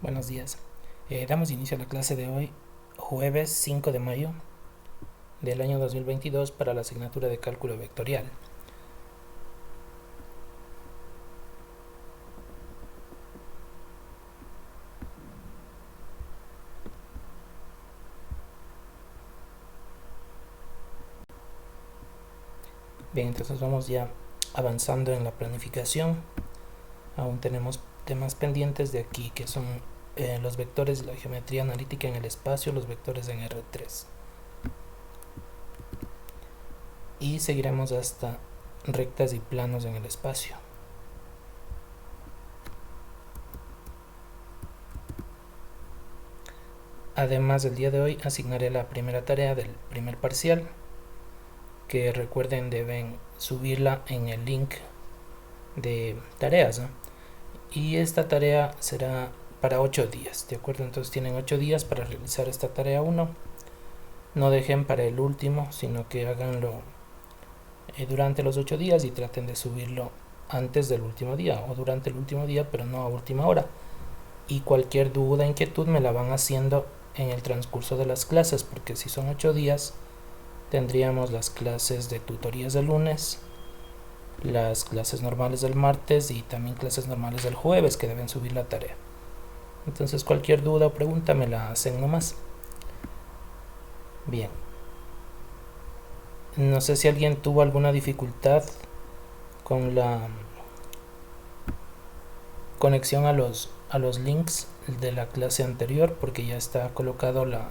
Buenos días. Damos inicio a la clase de hoy, jueves 5 de mayo del año 2022 para la asignatura de cálculo vectorial. Bien, entonces vamos ya avanzando en la planificación. Aún tenemos temas pendientes de aquí que son los vectores de la geometría analítica en el espacio, los vectores en R3. Y seguiremos hasta rectas y planos en el espacio. Además, el día de hoy asignaré la primera tarea del primer parcial, que recuerden deben subirla en el link de tareas, ¿no? Y esta tarea será para 8 días, ¿de acuerdo? Entonces tienen 8 días para realizar esta tarea 1. No dejen para el último, sino que háganlo durante los 8 días y traten de subirlo antes del último día o durante el último día, pero no a última hora. Y cualquier duda, inquietud me la van haciendo en el transcurso de las clases, porque si son 8 días tendríamos las clases de tutorías del lunes, las clases normales del martes y también clases normales del jueves que deben subir la tarea. Entonces cualquier duda o pregunta me la hacen nomás. Bien. No sé si alguien tuvo alguna dificultad con la conexión a los links de la clase anterior, porque ya está colocado la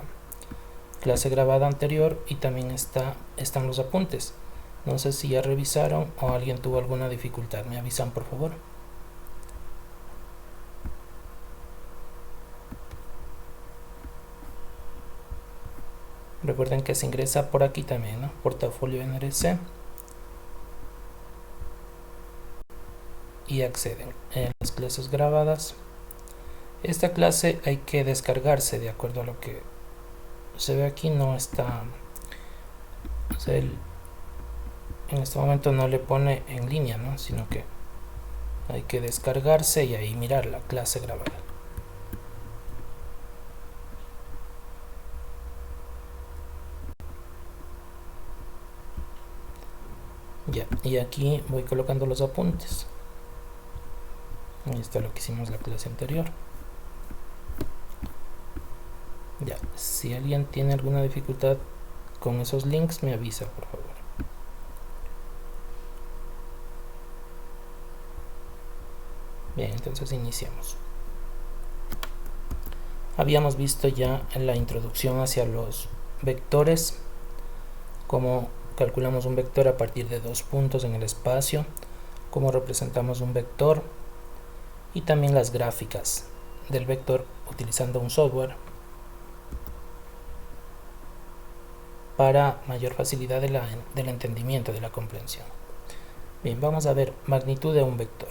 clase grabada anterior y también están los apuntes. No sé si ya revisaron o alguien tuvo alguna dificultad. Me avisan, por favor. Recuerden que se ingresa por aquí también, ¿no? Portafolio NRC. Y acceden a las clases grabadas. Esta clase hay que descargarse de acuerdo a lo que se ve aquí. No está, o sea, en este momento no le pone en línea, ¿no? Sino que hay que descargarse y ahí mirar la clase grabada. Ya, y aquí voy colocando los apuntes. Ahí está lo que hicimos la clase anterior. Ya, si alguien tiene alguna dificultad con esos links, me avisa, por favor. Bien, entonces iniciamos. Habíamos visto ya en la introducción hacia los vectores, cómo calculamos un vector a partir de 2 puntos en el espacio, cómo representamos un vector y también las gráficas del vector utilizando un software para mayor facilidad del entendimiento, de la comprensión. Bien, vamos a ver magnitud de un vector.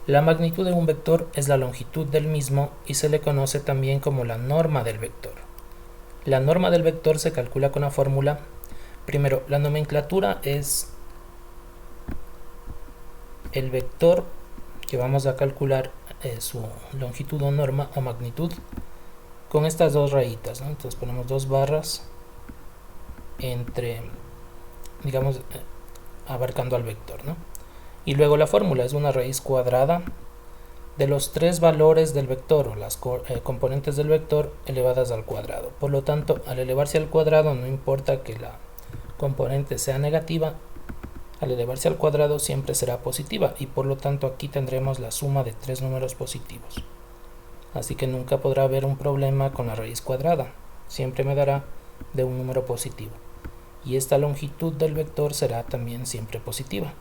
La magnitud de un vector es la longitud del mismo y se le conoce también como la norma del vector. La norma del vector se calcula con la fórmula. Primero, la nomenclatura es el vector que vamos a calcular su longitud o norma o magnitud con estas dos rayitas, ¿no? Entonces ponemos 2 barras entre, digamos, abarcando al vector, ¿no? Y luego la fórmula es una raíz cuadrada de los 3 valores del vector o las componentes del vector elevadas al cuadrado. Por lo tanto, al elevarse al cuadrado, no importa que la componente sea negativa, al elevarse al cuadrado siempre será positiva y por lo tanto aquí tendremos la suma de 3 números positivos. Así que nunca podrá haber un problema con la raíz cuadrada, siempre me dará de un número positivo. Y esta longitud del vector será también siempre positiva.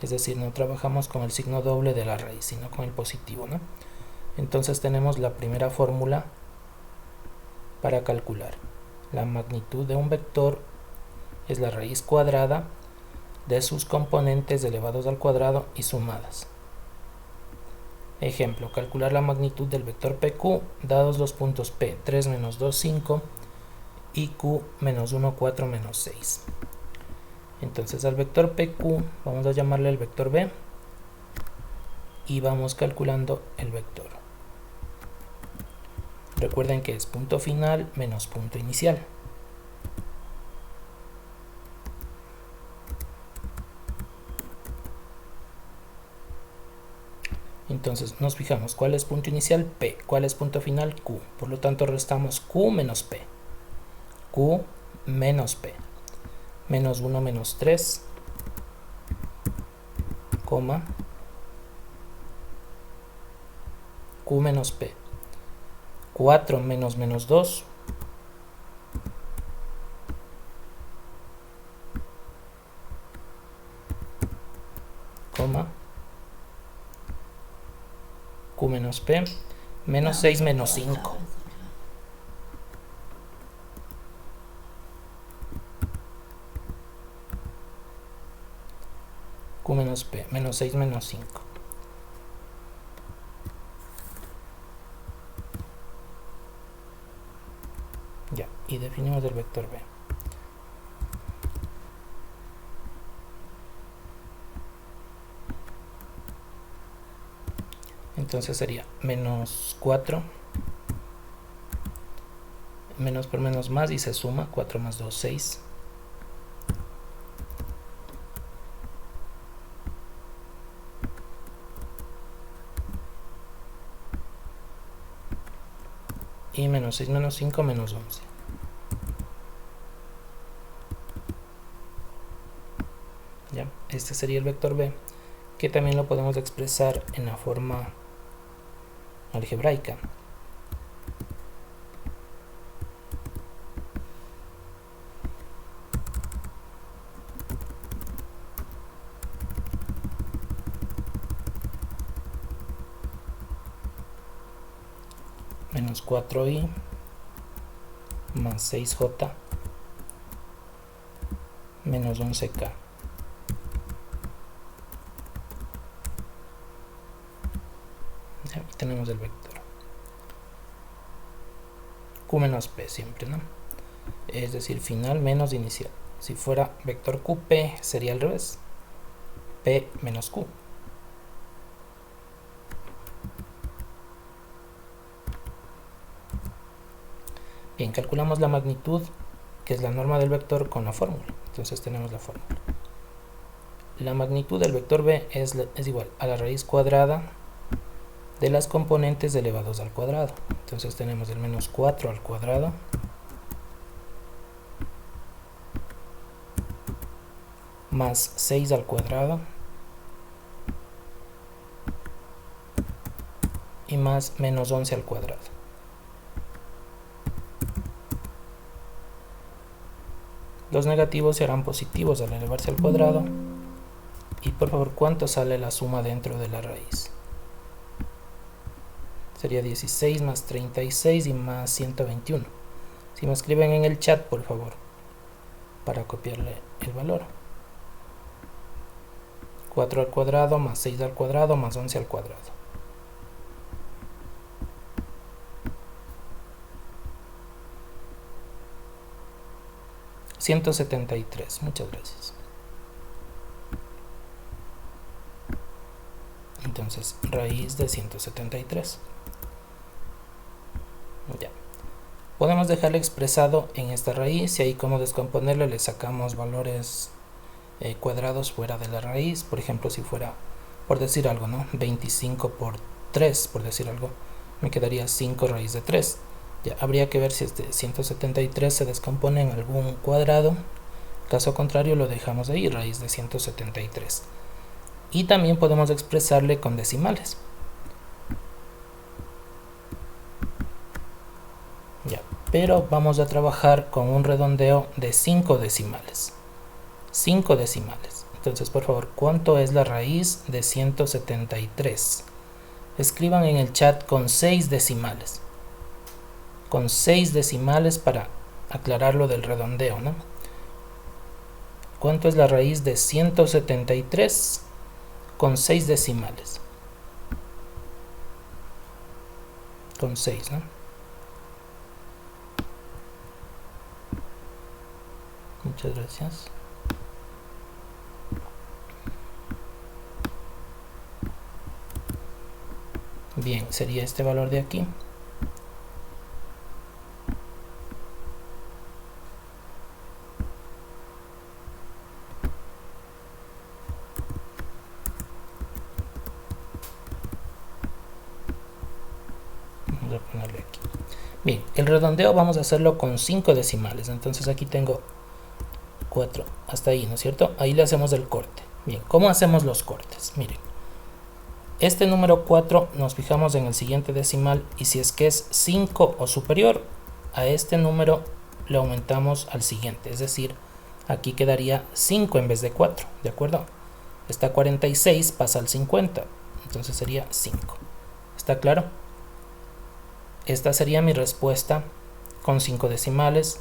Es decir, no trabajamos con el signo doble de la raíz, sino con el positivo, ¿no? Entonces tenemos la primera fórmula para calcular. La magnitud de un vector es la raíz cuadrada de sus componentes elevados al cuadrado y sumadas. Ejemplo, calcular la magnitud del vector PQ dados los puntos P, 3, menos 2, 5 y Q, menos 1, 4, menos 6. Entonces al vector PQ vamos a llamarle el vector B y vamos calculando el vector. Recuerden que es punto final menos punto inicial. Entonces nos fijamos, ¿cuál es punto inicial? P. ¿Cuál es punto final? Q. Por lo tanto restamos Q menos P. Q menos P. Menos 1 menos 3, coma, Q menos P. 4 menos menos 2, coma, Q menos P, menos 6 menos 5. Q menos P, menos 6 menos 5. Ya, y definimos el vector B. Entonces sería menos 4, menos por menos más y se suma, 4 más 2, 6. Y menos 6 menos 5 menos 11. Ya, este sería el vector B, que también lo podemos expresar en la forma algebraica. Menos 4i más 6j menos 11k. Ya, y tenemos el vector. Q menos P siempre, ¿no? Es decir, final menos inicial. Si fuera vector QP sería al revés. P menos Q. Bien, calculamos la magnitud, que es la norma del vector, con la fórmula. Entonces tenemos la fórmula. La magnitud del vector B es igual a la raíz cuadrada de las componentes elevados al cuadrado. Entonces tenemos el menos 4 al cuadrado más 6 al cuadrado y más menos 11 al cuadrado. Los negativos serán positivos al elevarse al cuadrado. Y por favor, ¿cuánto sale la suma dentro de la raíz? Sería 16 más 36 y más 121. Si me escriben en el chat, por favor, para copiarle el valor. 4 al cuadrado más 6 al cuadrado más 11 al cuadrado. $173. Muchas gracias. Entonces, raíz de 173. Ya. Podemos dejarlo expresado en esta raíz y ahí como descomponerlo le sacamos valores cuadrados fuera de la raíz. Por ejemplo, si fuera, por decir algo, ¿no? 25 por 3, por decir algo, me quedaría 5 raíz de 3. Ya, habría que ver si este 173 se descompone en algún cuadrado. Caso contrario, lo dejamos ahí, raíz de 173. Y también podemos expresarle con decimales. Ya, pero vamos a trabajar con un redondeo de 5 decimales. 5 decimales. Entonces, por favor, ¿cuánto es la raíz de 173? Escriban en el chat con 6 decimales. Con 6 decimales para aclarar lo del redondeo, ¿no? ¿Cuánto es la raíz de 173 con 6 decimales? Con 6, ¿no? Muchas gracias. Bien, sería este valor de aquí. a ponerle aquí. Bien, el redondeo vamos a hacerlo con 5 decimales. Entonces aquí tengo 4 hasta ahí, ¿no es cierto? Ahí le hacemos el corte. Bien, ¿cómo hacemos los cortes? Miren, este número 4 nos fijamos en el siguiente decimal y si es que es 5 o superior a este número le aumentamos al siguiente, es decir, aquí quedaría 5 en vez de 4, ¿de acuerdo? Está 46, pasa al 50, entonces sería 5. ¿Está claro? Esta sería mi respuesta con 5 decimales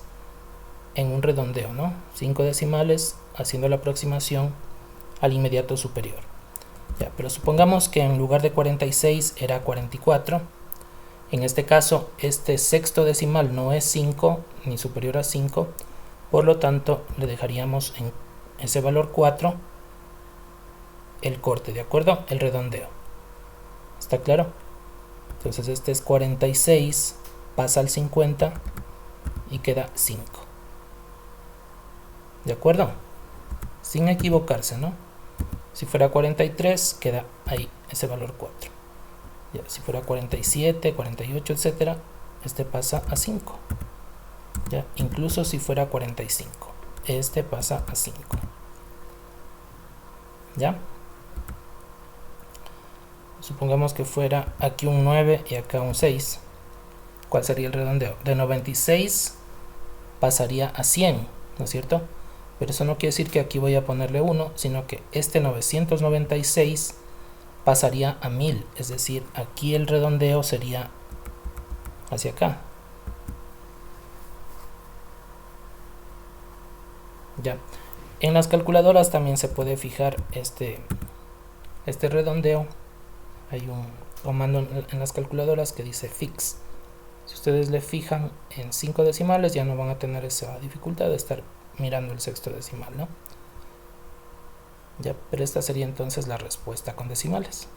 en un redondeo, ¿no? 5 decimales haciendo la aproximación al inmediato superior. Ya, pero supongamos que en lugar de 46 era 44. En este caso, este sexto decimal no es 5 ni superior a 5, por lo tanto le dejaríamos en ese valor 4 el corte, ¿de acuerdo? El redondeo. ¿Está claro? Entonces este es 46, pasa al 50 y queda 5. ¿De acuerdo? Sin equivocarse, ¿no? Si fuera 43, queda ahí ese valor 4. Ya, si fuera 47, 48, etcétera, este pasa a 5. Ya, incluso si fuera 45, este pasa a 5. ¿Ya? Supongamos que fuera aquí un 9 y acá un 6. ¿Cuál sería el redondeo? De 96 pasaría a 100, ¿no es cierto? Pero eso no quiere decir que aquí voy a ponerle 1, sino que este 996 pasaría a 1000. Es decir, aquí el redondeo sería hacia acá. Ya. En las calculadoras también se puede fijar este redondeo. Hay un comando en las calculadoras que dice fix. Si ustedes le fijan en 5 decimales ya no van a tener esa dificultad de estar mirando el sexto decimal, ¿no? Ya, pero esta sería entonces la respuesta con decimales.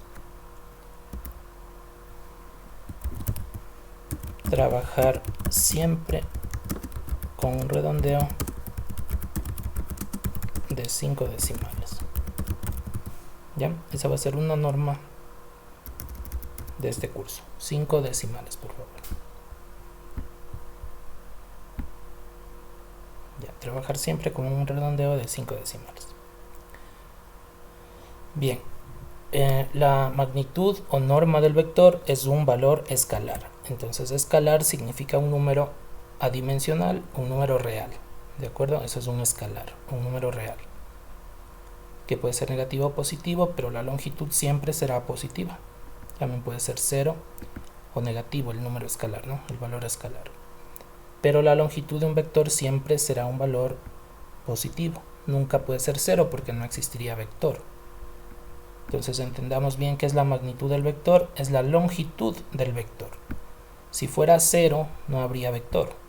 Trabajar siempre con un redondeo de 5 decimales. Ya, esa va a ser una norma de este curso. 5 decimales, por favor. Ya, trabajar siempre con un redondeo de 5 decimales. Bien, la magnitud o norma del vector es un valor escalar. Entonces, escalar significa un número adimensional, un número real. ¿De acuerdo? Eso es un escalar, un número real. Que puede ser negativo o positivo, pero la longitud siempre será positiva. También puede ser 0 o negativo el número escalar, ¿no? El valor escalar. Pero la longitud de un vector siempre será un valor positivo. Nunca puede ser 0 porque no existiría vector. Entonces entendamos bien qué es la magnitud del vector, es la longitud del vector. Si fuera 0, no habría vector.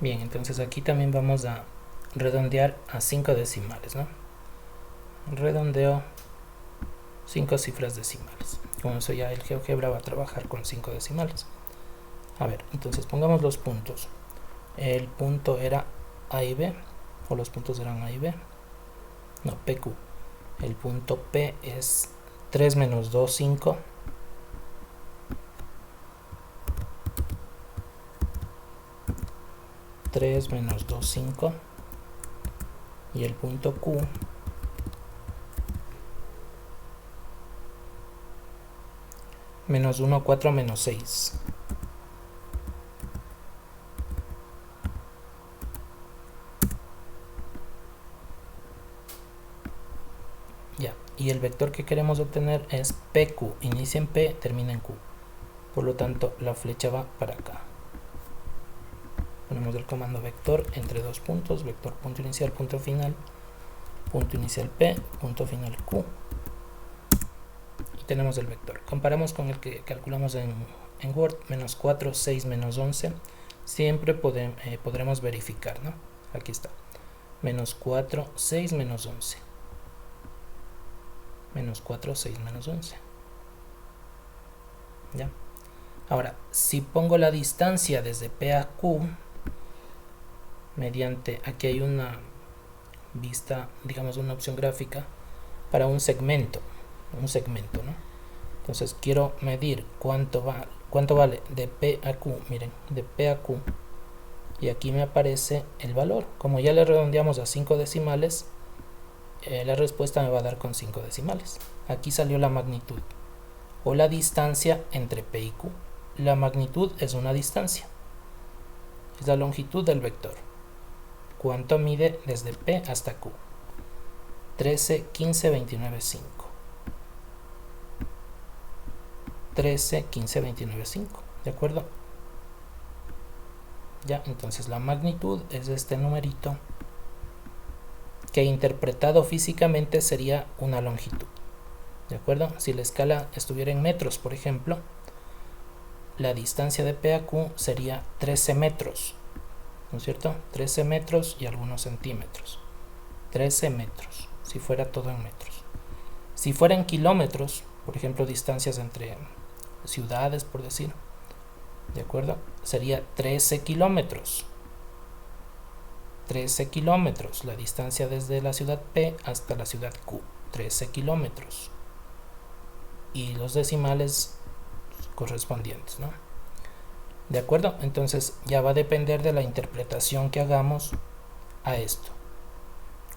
Bien, entonces aquí también vamos a redondear a 5 decimales, ¿no? Redondeo 5 cifras decimales. Con eso ya el GeoGebra va a trabajar con 5 decimales. A ver, entonces pongamos los puntos. El punto era A y B, o los puntos eran A y B. No, PQ. El punto P es 3 menos 2, 5. Menos 2, 5. Y el punto Q menos 1, 4, menos 6. Ya, y el vector que queremos obtener es PQ. Inicia en P, termina en Q. Por lo tanto, la flecha va para acá. Ponemos el comando vector entre dos puntos, vector punto inicial, punto final, punto inicial P, punto final Q. Y tenemos el vector. Comparamos con el que calculamos en Word, menos 4, 6, menos 11. Siempre podremos verificar, ¿no? Aquí está. menos 4, 6, menos 11. Menos 4, 6, menos 11. ¿Ya? Ahora, si pongo la distancia desde P a Q, mediante, aquí hay una vista, digamos una opción gráfica, para un segmento, ¿no? Entonces quiero medir cuánto vale de P a Q, miren, de P a Q, y aquí me aparece el valor. Como ya le redondeamos a 5 decimales, la respuesta me va a dar con 5 decimales. Aquí salió la magnitud, o la distancia entre P y Q. La magnitud es una distancia, es la longitud del vector. ¿Cuánto mide desde P hasta Q? 13, 15, 29, 5. 13, 15, 29, 5. ¿De acuerdo? Ya, entonces la magnitud es este numerito que interpretado físicamente sería una longitud. ¿De acuerdo? Si la escala estuviera en metros, por ejemplo, la distancia de P a Q sería 13 metros. ¿No es cierto? 13 metros y algunos centímetros. 13 metros, si fuera todo en metros. Si fuera en kilómetros, por ejemplo, distancias entre ciudades, por decir, ¿de acuerdo? Sería 13 kilómetros. 13 kilómetros, la distancia desde la ciudad P hasta la ciudad Q. 13 kilómetros. Y los decimales correspondientes, ¿no? ¿De acuerdo? Entonces ya va a depender de la interpretación que hagamos a esto.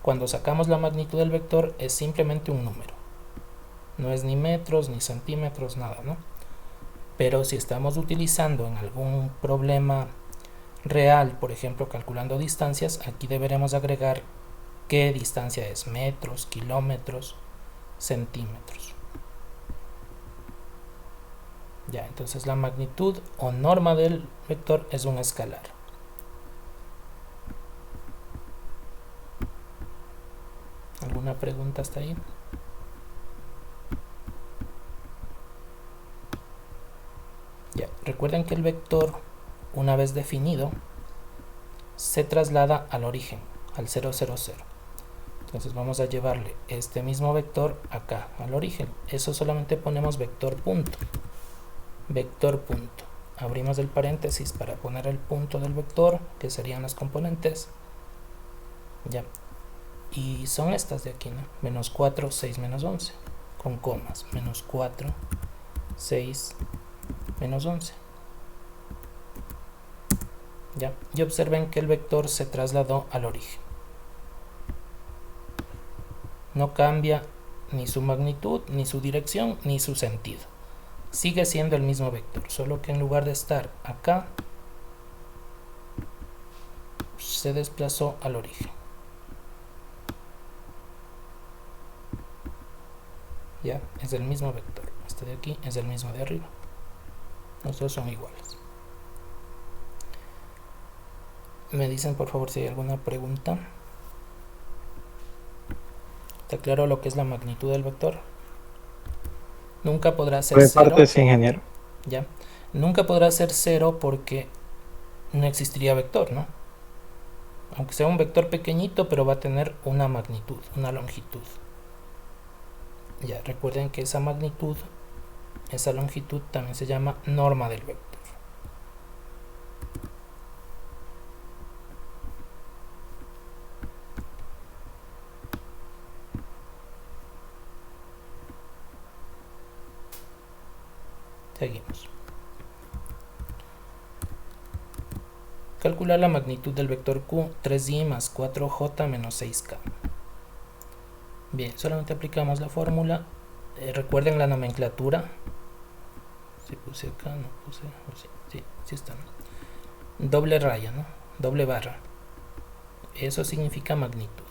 Cuando sacamos la magnitud del vector es simplemente un número. No es ni metros, ni centímetros, nada, ¿no? Pero si estamos utilizando en algún problema real, por ejemplo, calculando distancias, aquí deberemos agregar qué distancia es: metros, kilómetros, centímetros. Ya, entonces la magnitud o norma del vector es un escalar. ¿Alguna pregunta hasta ahí? Ya, recuerden que el vector, una vez definido, se traslada al origen, al 0, 0, 0. Entonces vamos a llevarle este mismo vector acá, al origen. Eso solamente ponemos vector punto. Vector punto. Abrimos el paréntesis para poner el punto del vector, que serían los componentes. Ya. Y son estas de aquí, ¿no? Menos 4, 6, menos 11. Con comas. Menos 4, 6, menos 11. Ya. Y observen que el vector se trasladó al origen. No cambia ni su magnitud, ni su dirección, ni su sentido. Sigue siendo el mismo vector, solo que en lugar de estar acá, se desplazó al origen. Ya, es el mismo vector. Este de aquí es el mismo de arriba. Los dos son iguales. Me dicen por favor si hay alguna pregunta. ¿Está claro lo que es la magnitud del vector? Nunca podrá ser De 0. parte, sí, ingeniero. Ya. Nunca podrá ser 0 porque no existiría vector, ¿no? Aunque sea un vector pequeñito, pero va a tener una magnitud, una longitud. Ya, recuerden que esa magnitud, esa longitud también se llama norma del vector. Seguimos. Calcular la magnitud del vector Q, 3i más 4j menos 6k. Bien, solamente aplicamos la fórmula. Recuerden la nomenclatura. Si puse acá, no puse. Sí está. Doble raya, ¿no? Doble barra. Eso significa magnitud.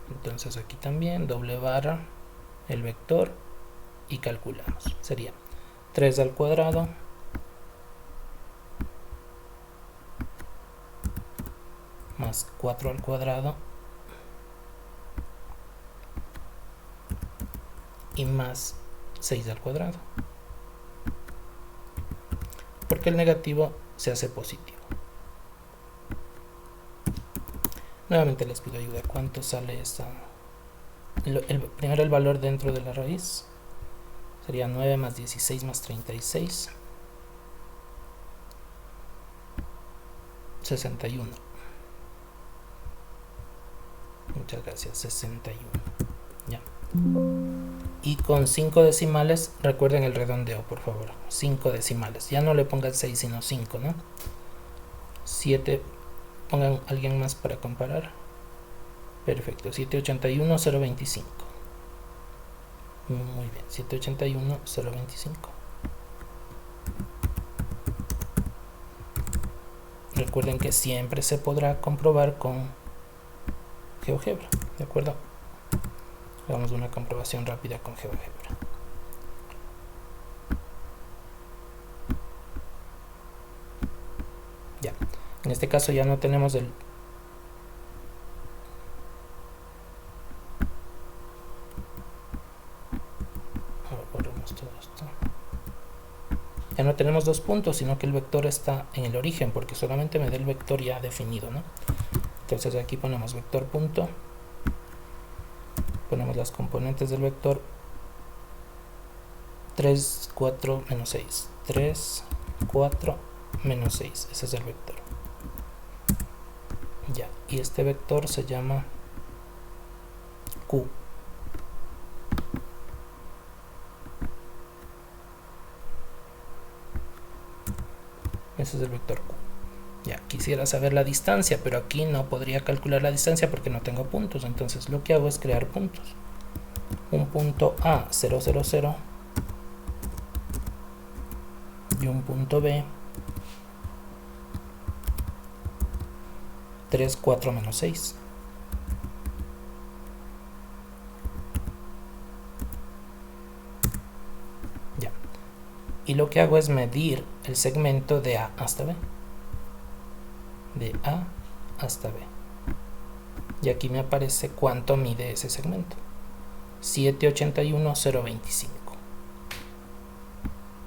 Entonces aquí también doble barra, el vector, y calculamos. Sería 3 al cuadrado más 4 al cuadrado y más 6 al cuadrado, porque el negativo se hace positivo. Nuevamente les pido ayuda. ¿Cuánto sale esta? Primero el valor dentro de la raíz. Sería 9 más 16 más 36. 61. Muchas gracias. 61. Ya. Y con 5 decimales, recuerden el redondeo, por favor. 5 decimales. Ya no le pongan 6, sino 5, ¿no? 7. Pongan alguien más para comparar. Perfecto. 781,025. Muy bien. 781,025. Recuerden que siempre se podrá comprobar con GeoGebra, ¿de acuerdo? Hagamos una comprobación rápida con GeoGebra. Ya, en este caso ya no tenemos el... Ahora borremos todo esto. Ya no tenemos dos puntos, sino que el vector está en el origen, porque solamente me da el vector ya definido, ¿no? Entonces aquí ponemos vector punto, ponemos las componentes del vector 3, 4, menos 6. 3, 4, menos 6. Ese es el vector. Ya, y este vector se llama Q. Ese es el vector Q. Ya, quisiera saber la distancia, pero aquí no podría calcular la distancia porque no tengo puntos. Entonces lo que hago es crear puntos. Un punto A, 0, 0, 0. Y un punto B, 3, 4, menos 6. Ya. Y lo que hago es medir el segmento de A hasta B. De A hasta B. Y aquí me aparece cuánto mide ese segmento. 781,025.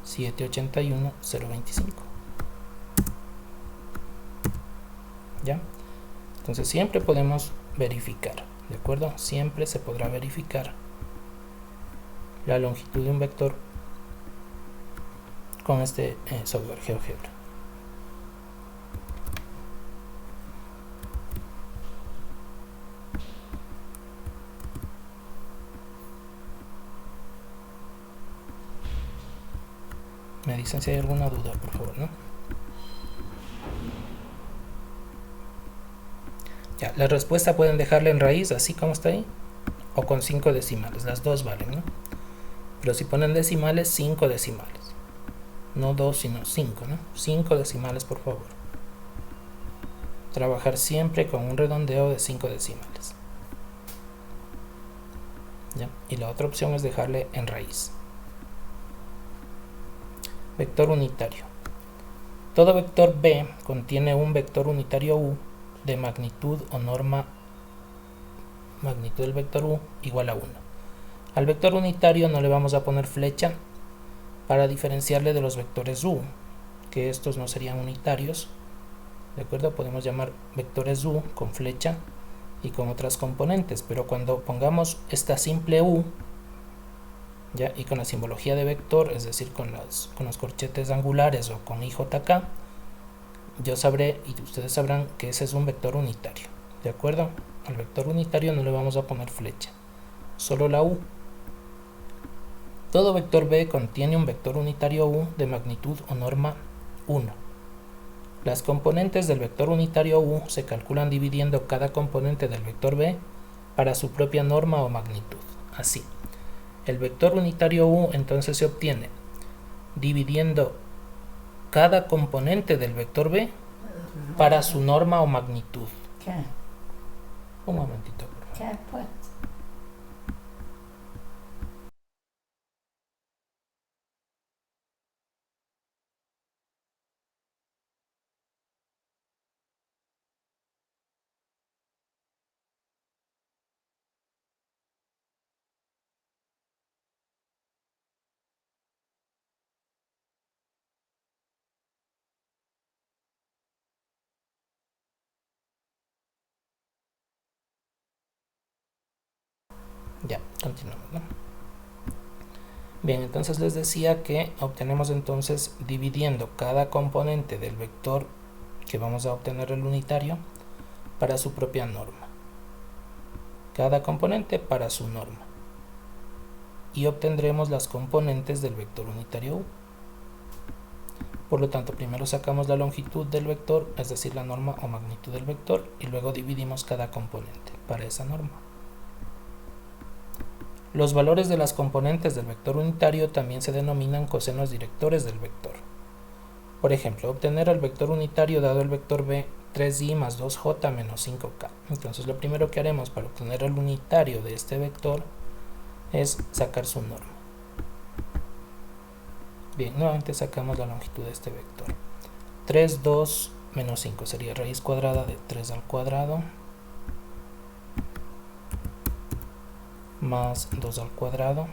781,025. ¿Ya? Entonces siempre podemos verificar, ¿de acuerdo? Siempre se podrá verificar la longitud de un vector con este software GeoGebra. Me dicen si hay alguna duda, por favor, ¿no? Ya, la respuesta pueden dejarla en raíz, así como está ahí, o con 5 decimales, las dos valen, ¿no? Pero si ponen decimales, 5 decimales. No 2, sino 5, ¿no? 5 decimales, por favor. Trabajar siempre con un redondeo de 5 decimales. ¿Ya? Y la otra opción es dejarle en raíz. Vector unitario. Todo vector B contiene un vector unitario U de magnitud o norma magnitud del vector U igual a 1. Al vector unitario no le vamos a poner flecha para diferenciarle de los vectores U, que estos no serían unitarios, ¿de acuerdo? Podemos llamar vectores U con flecha y con otras componentes, pero cuando pongamos esta simple U, ¿ya? Y con la simbología de vector, es decir, con los corchetes angulares o con IJK, yo sabré y ustedes sabrán que ese es un vector unitario, ¿de acuerdo? Al vector unitario no le vamos a poner flecha, solo la U. Todo vector B contiene un vector unitario U de magnitud o norma 1. Las componentes del vector unitario U se calculan dividiendo cada componente del vector B para su propia norma o magnitud. Así, el vector unitario U entonces se obtiene dividiendo cada componente del vector B para su norma o magnitud. ¿Qué? Un momentito, por favor. ¿Qué pues? Ya, continuamos, ¿no? Bien, entonces les decía que obtenemos entonces dividiendo cada componente del vector que vamos a obtener el unitario para su propia norma. Cada componente para su norma. Y obtendremos las componentes del vector unitario u. Por lo tanto, primero sacamos la longitud del vector, es decir, la norma o magnitud del vector, y luego dividimos cada componente para esa norma. Los valores de las componentes del vector unitario también se denominan cosenos directores del vector. Por ejemplo, obtener el vector unitario dado el vector b 3i más 2j menos 5k. Entonces lo primero que haremos para obtener el unitario de este vector es sacar su norma. Bien, nuevamente sacamos la longitud de este vector. 3, 2, menos 5 sería raíz cuadrada de 3 al cuadrado más 2 al cuadrado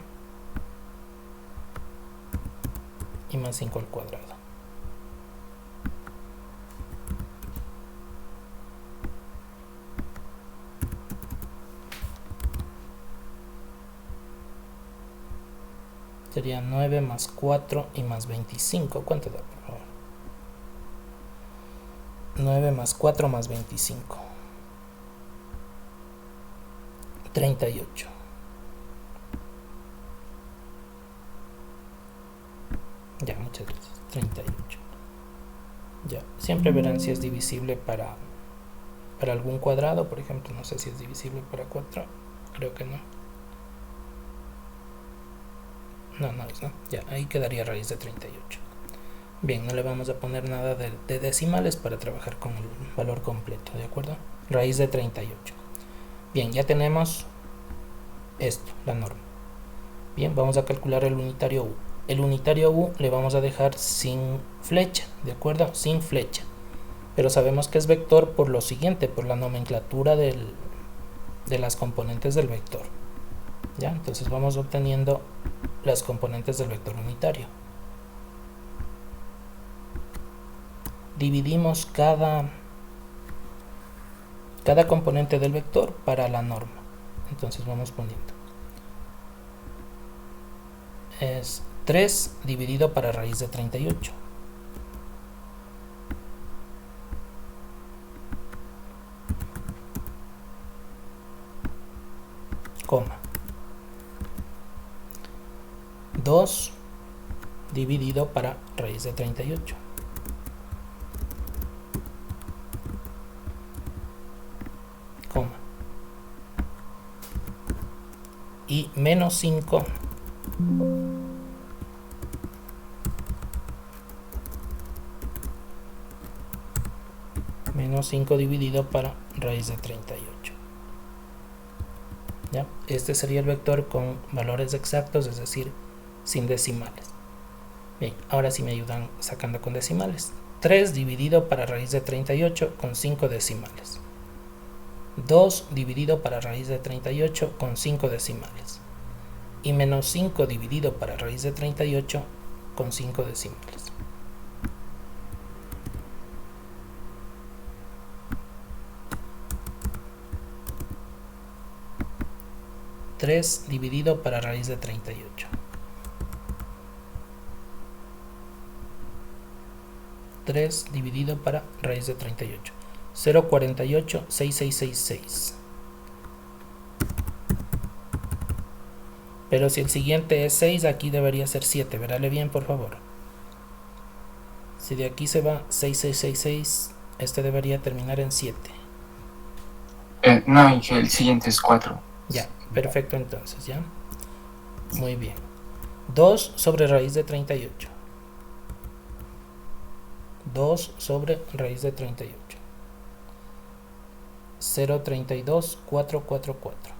y más 5 al cuadrado. Sería 9 más 4 y más 25. ¿Cuánto da, por favor? 9 más 4 más 25. 38. Ya, muchas gracias. 38. Ya, siempre verán si es divisible para algún cuadrado. Por ejemplo, no sé si es divisible para 4. Creo que no. No es, ¿no? Ya, ahí quedaría raíz de 38. Bien, no le vamos a poner nada de decimales para trabajar con el valor completo, ¿de acuerdo? Raíz de 38. Bien, ya tenemos esto, la norma. Bien, vamos a calcular el unitario u. El unitario u le vamos a dejar sin flecha, ¿de acuerdo? Sin flecha. Pero sabemos que es vector por lo siguiente, por la nomenclatura de las componentes del vector. ¿Ya? Entonces vamos obteniendo las componentes del vector unitario. Dividimos cada componente del vector para la norma. Entonces vamos poniendo. Es 3 dividido para raíz de 38. Coma. 2 dividido para raíz de 38. Coma. Y menos 5 dividido para raíz de 38. ¿Ya? Este sería el vector con valores exactos, es decir, sin decimales. Bien, ahora sí me ayudan sacando con decimales. 3 dividido para raíz de 38 con 5 decimales. 2 dividido para raíz de 38 con 5 decimales. Y menos 5 dividido para raíz de 38 con 5 decimales. 3 dividido para raíz de 38. 3 dividido para raíz de 38. 0,48, 6666. Pero si el siguiente es 6, aquí debería ser 7. Verale bien, por favor. Si de aquí se va 6666, este debería terminar en 7. No, el siguiente es 4. Ya, perfecto entonces, ¿ya? Muy bien. 2 sobre raíz de 38. 2 sobre raíz de 38. 0,32, 444.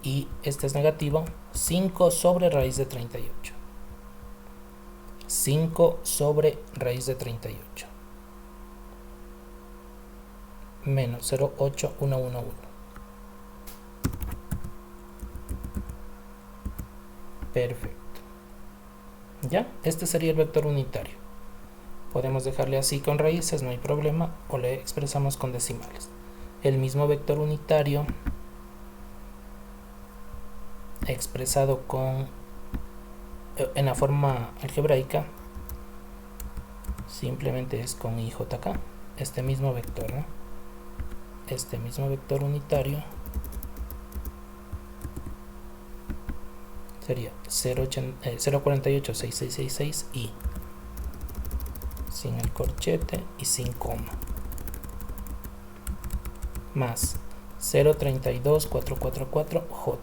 Y este es negativo. 5 sobre raíz de 38. 5 sobre raíz de 38. Menos 0,8111. Perfecto. ¿Ya? Este sería el vector unitario. Podemos dejarle así con raíces, no hay problema, o le expresamos con decimales. El mismo vector unitario expresado en la forma algebraica simplemente es con IJK, este mismo vector, ¿no? Este mismo vector unitario sería 0486666 sin el corchete y sin coma, más 032444J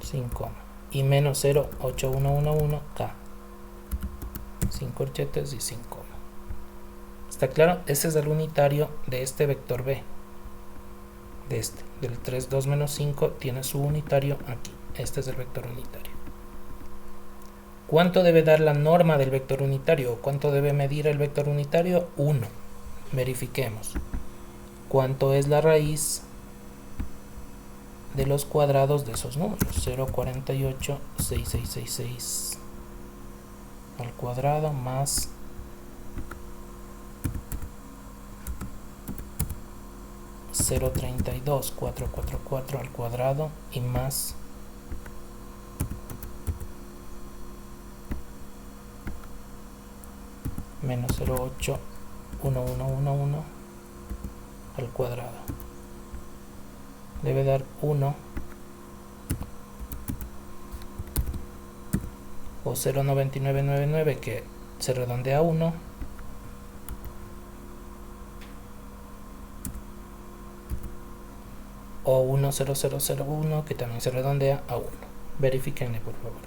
sin coma y menos 08111K sin corchetes y sin coma. ¿Está claro? Ese es el unitario de este vector B. Del 3, 2 menos 5 tiene su unitario aquí. Este es el vector unitario. ¿Cuánto debe dar la norma del vector unitario? ¿Cuánto debe medir el vector unitario? 1. Verifiquemos. ¿Cuánto es la raíz de los cuadrados de esos números? 0486666 al cuadrado más 032,444 al cuadrado y más menos 0,81111 al cuadrado. Debe dar 1 o 0,9999 que se redondea a 1 o 1,0001 que también se redondea a 1. Verifíquenle por favor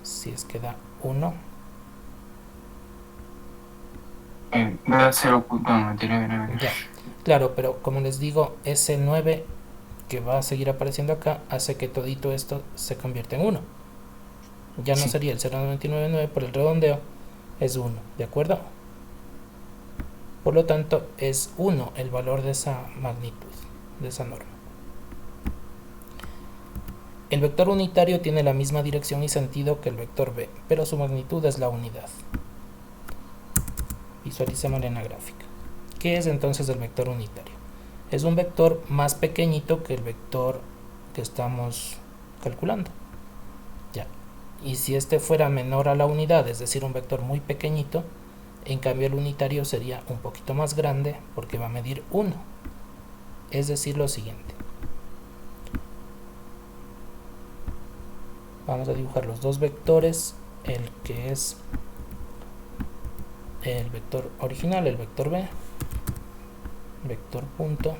si es que da 1. Da 0.999. Ya, claro, pero como les digo, ese 9 que va a seguir apareciendo acá hace que todito esto se convierta en 1. Ya no sería el 0.999 por el redondeo, es 1, ¿de acuerdo? Por lo tanto, es 1 el valor de esa magnitud, de esa norma. El vector unitario tiene la misma dirección y sentido que el vector B, pero su magnitud es la unidad. Visualicémoslo en la gráfica. ¿Qué es entonces el vector unitario? Es un vector más pequeñito que el vector que estamos calculando. Ya. Y si este fuera menor a la unidad, es decir, un vector muy pequeñito, en cambio el unitario sería un poquito más grande porque va a medir 1. Es decir, lo siguiente. Vamos a dibujar los dos vectores, el que es el vector original, el vector B, vector punto.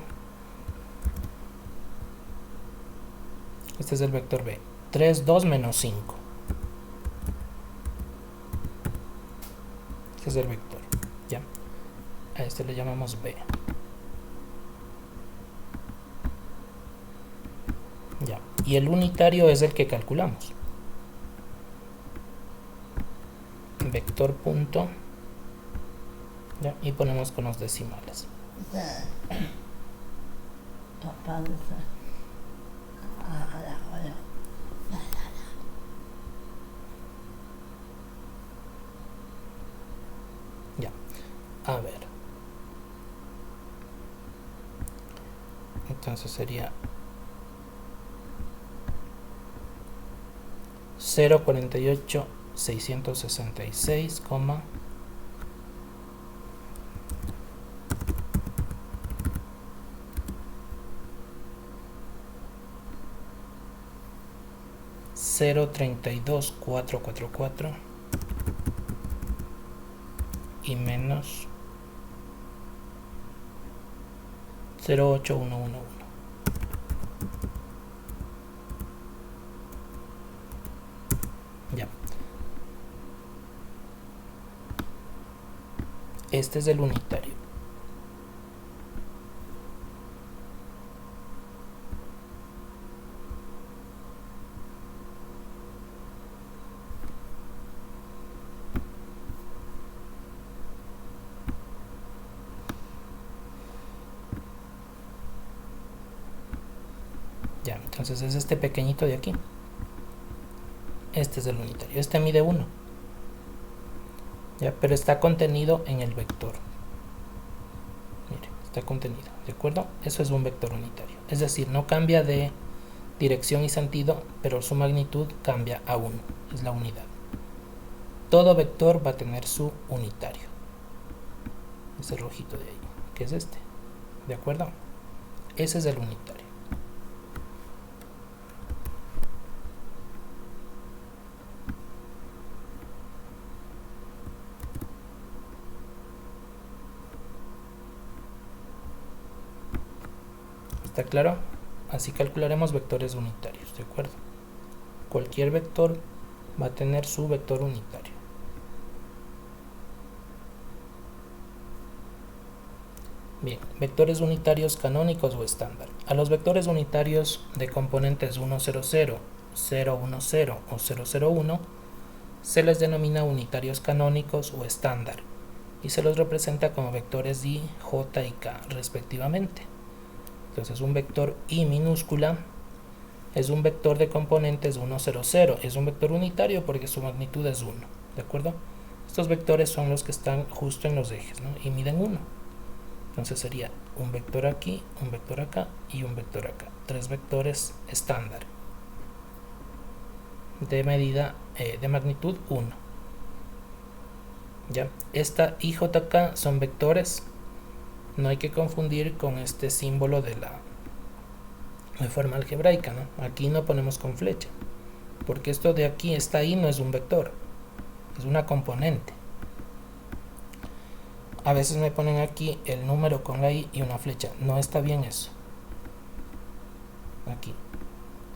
Este es el vector B, 3, 2 menos 5. Este es el vector, ya. A este le llamamos B. Ya. Y el unitario es el que calculamos. Vector punto. Ya, y ponemos con los decimales. Ya, a ver. Entonces sería 0,48,666, 0,32,444 y menos 0,8111. Ya. Este es el unitario. Ya, entonces es este pequeñito de aquí. Este es el unitario. Este mide 1. ¿ya? Pero está contenido en el vector. Mire, está contenido, ¿de acuerdo? Eso es un vector unitario. Es decir, no cambia de dirección y sentido, pero su magnitud cambia a 1, es la unidad. Todo vector va a tener su unitario. Ese rojito de ahí, que es este, ¿de acuerdo? Ese es el unitario. ¿Está claro? Así calcularemos vectores unitarios, ¿de acuerdo? Cualquier vector va a tener su vector unitario. Bien, vectores unitarios canónicos o estándar. A los vectores unitarios de componentes 1, 0, 0, 0, 1, 0 o 0, 0, 1 se les denomina unitarios canónicos o estándar y se los representa como vectores i, j y k respectivamente. Entonces un vector i minúscula es un vector de componentes 1, 0, 0. Es un vector unitario porque su magnitud es 1, ¿de acuerdo? Estos vectores son los que están justo en los ejes, ¿no? Y miden 1. Entonces sería un vector aquí, un vector acá y un vector acá. 3 vectores estándar de medida de magnitud 1. ¿Ya? Esta y jk son vectores. No hay que confundir con este símbolo de forma algebraica, ¿no? Aquí no ponemos con flecha, porque esto de aquí está ahí no es un vector, es una componente. A veces me ponen aquí el número con la i y una flecha. No está bien eso. Aquí.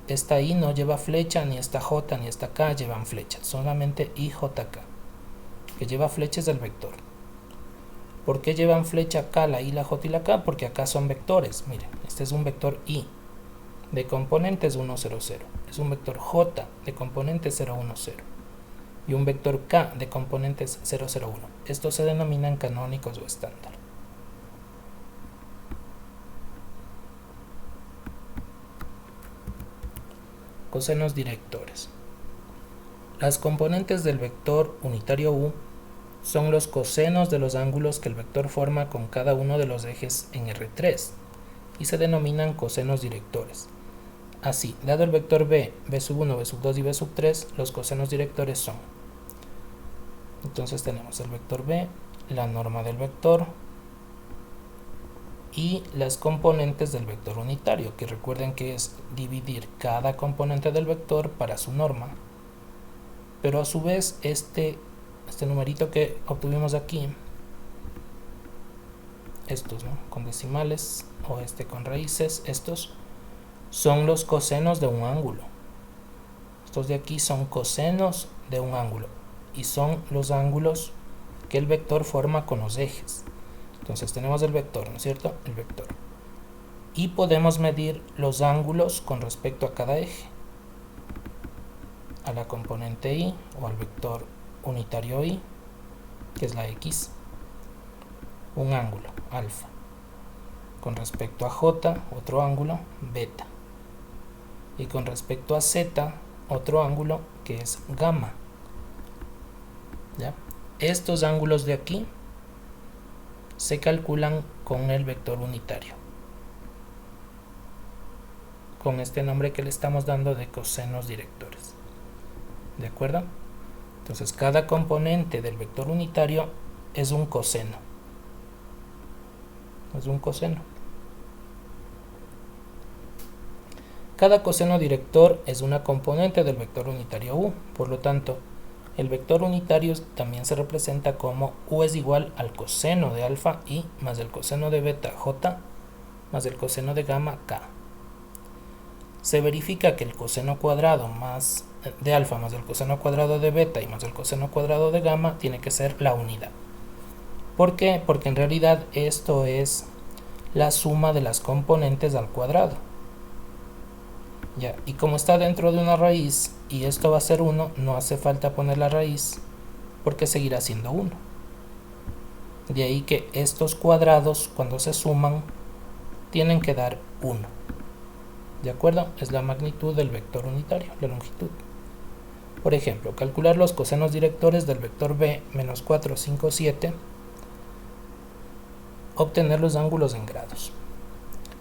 Esta i no lleva flecha, ni esta j ni esta k llevan flecha. Solamente i, j, k. Que lleva flecha es el vector. ¿Por qué llevan flecha acá la i, la j y la k? Porque acá son vectores. Miren, este es un vector i de componentes 1, 0, 0. Es un vector j de componentes 0, 1, 0. Y un vector k de componentes 0, 0, 1. Estos se denominan canónicos o estándar. Cosenos directores. Las componentes del vector unitario u son los cosenos de los ángulos que el vector forma con cada uno de los ejes en R3 y se denominan cosenos directores. Así, dado el vector b, b1, b2 y b3, los cosenos directores son. Entonces tenemos el vector b, la norma del vector y las componentes del vector unitario, que recuerden que es dividir cada componente del vector para su norma, pero a su vez este numerito que obtuvimos aquí, estos, ¿no?, con decimales, o con raíces, estos son los cosenos de un ángulo. Estos de aquí son cosenos de un ángulo y son los ángulos que el vector forma con los ejes. Entonces tenemos el vector, ¿no es cierto? El vector. Y podemos medir los ángulos con respecto a cada eje. A la componente i o al vector unitario i, que es la x, un ángulo, alfa. Con respecto a j, otro ángulo, beta. Y con respecto a z, otro ángulo que es gamma. ¿Ya? Estos ángulos de aquí se calculan con el vector unitario, con este nombre que le estamos dando de cosenos directores. ¿De acuerdo? Entonces cada componente del vector unitario es un coseno. Es un coseno. Cada coseno director es una componente del vector unitario u. Por lo tanto, el vector unitario también se representa como u es igual al coseno de alfa i más el coseno de beta j más el coseno de gamma k. Se verifica que el coseno cuadrado más de alfa más el coseno cuadrado de beta y más el coseno cuadrado de gamma tiene que ser la unidad. ¿Por qué? Porque en realidad esto es la suma de las componentes al cuadrado. Ya, y como está dentro de una raíz y esto va a ser 1, no hace falta poner la raíz porque seguirá siendo 1. De ahí que estos cuadrados, cuando se suman, tienen que dar 1. ¿De acuerdo? Es la magnitud del vector unitario, la longitud. Por ejemplo, calcular los cosenos directores del vector b menos 4, 5, 7. Obtener los ángulos en grados.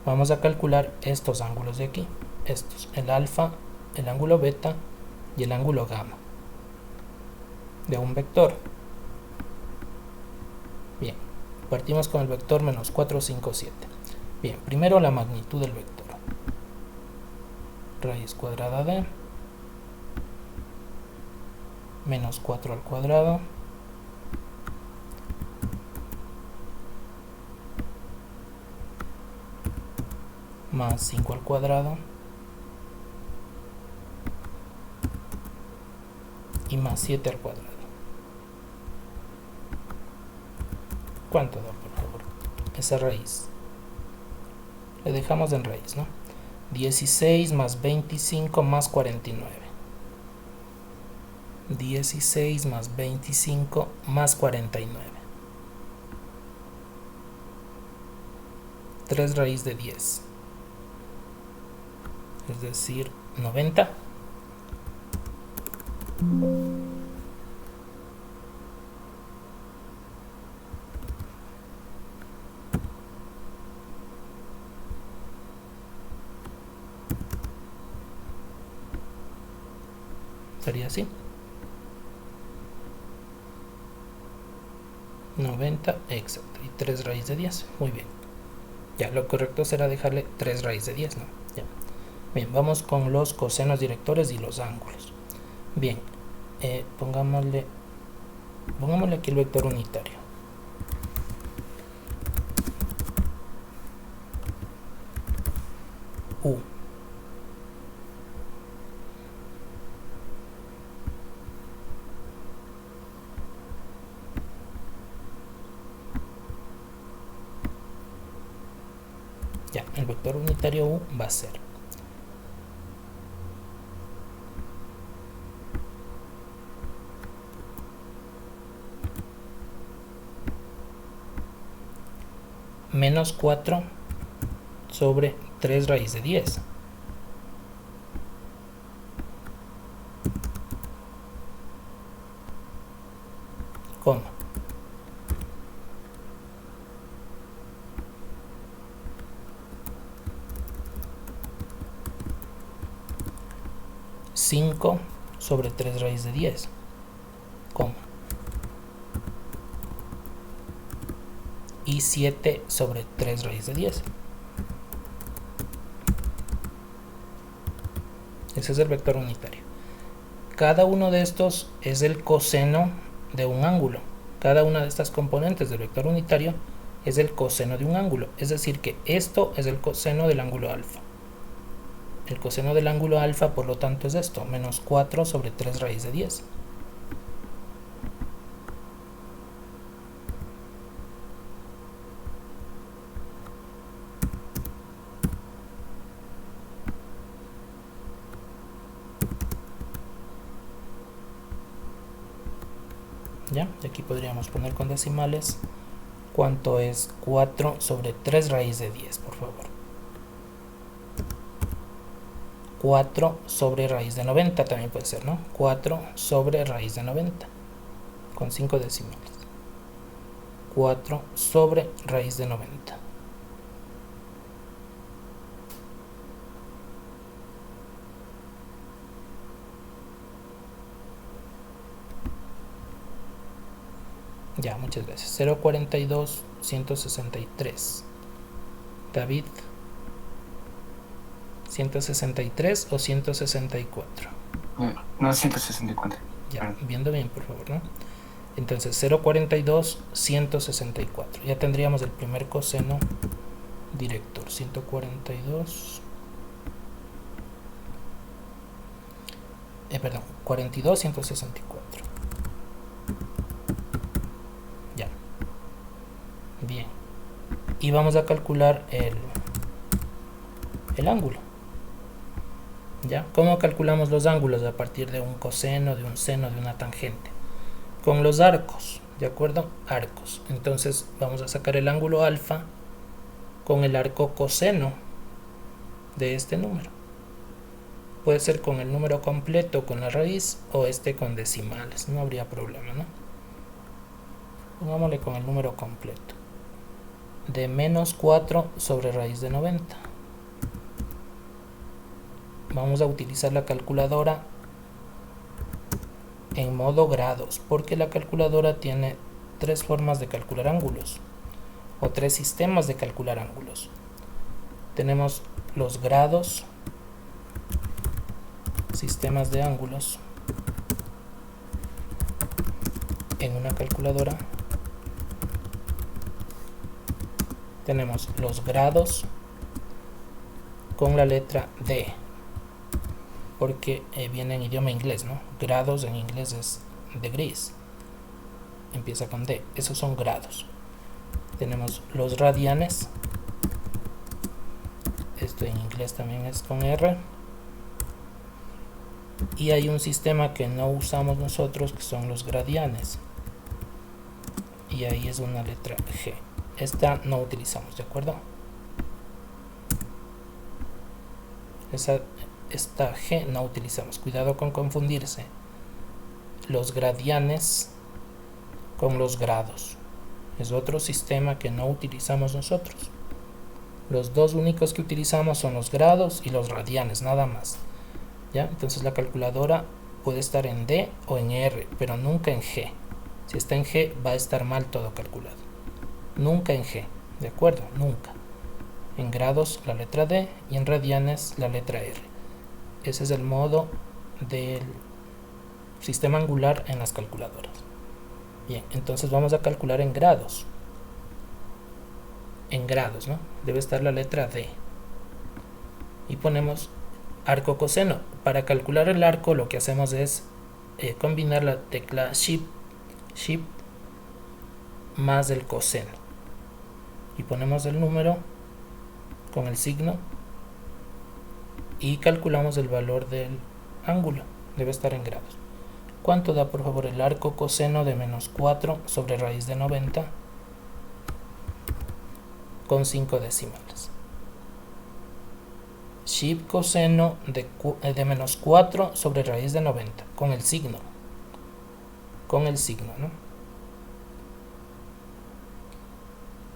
Vamos a calcular estos ángulos de aquí. Estos, el alfa, el ángulo beta y el ángulo gamma de un vector. Bien, partimos con el vector menos 4, 5, 7. Bien, primero la magnitud del vector. Raíz cuadrada de menos 4 al cuadrado más 5 al cuadrado y más 7 al cuadrado. ¿Cuánto da, por favor? Esa raíz. Le dejamos en raíz, ¿no? 16 más 25 más 49. 16 más 25 más 49. 3 raíz de 10. Es decir, 90. Sería así. 90, exacto. Y 3 raíz de 10. Muy bien. Ya, lo correcto será dejarle 3 raíz de 10, ¿no? Ya. Bien, vamos con los cosenos directores y los ángulos. Bien, pongámosle aquí el vector unitario. U. Ya, el vector unitario U va a ser menos 4 sobre 3 raíz de 10. Coma. Cinco sobre 3 raíz de 10, coma. Y 7 sobre 3 raíz de 10. Ese es el vector unitario. Cada uno de estos es el coseno de un ángulo. Cada una de estas componentes del vector unitario es el coseno de un ángulo. Es decir, que esto es el coseno del ángulo alfa. El coseno del ángulo alfa, por lo tanto, es esto, menos 4 sobre 3 raíz de 10. ¿Ya? Y aquí podríamos poner con decimales cuánto es 4 sobre 3 raíz de 10, por favor. 4 sobre raíz de 90 también puede ser, ¿no? 4 sobre raíz de 90 con 5 decimales. 4 sobre raíz de 90. Ya, muchas gracias. 042, 163. David, 163 o 164. No, 164. Ya, viendo bien, por favor, ¿no? Entonces, 042, 164. Ya tendríamos el primer coseno director. 142. Perdón, 42, 164. Ya. Bien. Y vamos a calcular el ángulo. ¿Ya? ¿Cómo calculamos los ángulos? A partir de un coseno, de un seno, de una tangente. Con los arcos, ¿de acuerdo? Arcos. Entonces vamos a sacar el ángulo alfa con el arco coseno de este número. Puede ser con el número completo, con la raíz, o con decimales, no habría problema, ¿no? Pongámosle con el número completo. De menos 4 sobre raíz de 90. Vamos a utilizar la calculadora en modo grados, porque la calculadora tiene tres formas de calcular ángulos, o tres sistemas de calcular ángulos. Tenemos los grados, sistemas de ángulos en una calculadora. Tenemos los grados con la letra D, porque viene en idioma inglés, ¿no? Grados en inglés es degrees, empieza con D, esos son grados. Tenemos los radianes, esto en inglés también es con R. Y hay un sistema que no usamos nosotros, que son los gradianes, y ahí es una letra G. Esta no utilizamos, ¿de acuerdo? Esta G no utilizamos. Cuidado con confundirse los gradianes con los grados. Es otro sistema que no utilizamos nosotros. Los dos únicos que utilizamos son los grados y los radianes, nada más. ¿Ya? Entonces la calculadora puede estar en D o en R, pero nunca en G. Si está en G va a estar mal todo calculado. Nunca en G, ¿de acuerdo? Nunca. En grados la letra D y en radianes la letra R. Ese es el modo del sistema angular en las calculadoras. Bien, entonces vamos a calcular en grados. En grados, ¿no? Debe estar la letra D. Y ponemos arco coseno. Para calcular el arco lo que hacemos es combinar la tecla Shift más el coseno. Y ponemos el número con el signo y calculamos el valor del ángulo. Debe estar en grados. ¿Cuánto da, por favor, el arco coseno de menos 4 sobre raíz de 90 con 5 decimales? Shift coseno de menos 4 sobre raíz de 90 con el signo. ¿No?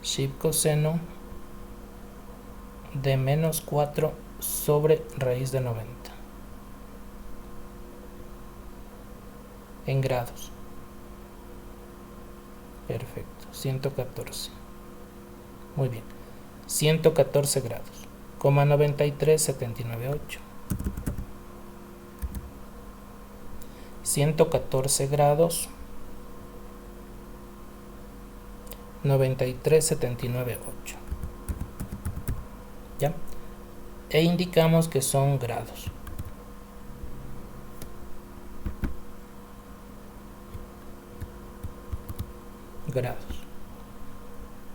Shift coseno de menos 4 sobre raíz de 90 en grados. Perfecto, 114. Muy bien, 114 grados, 93,798. 114 grados, 93,798. ¿Ya? E indicamos que son grados.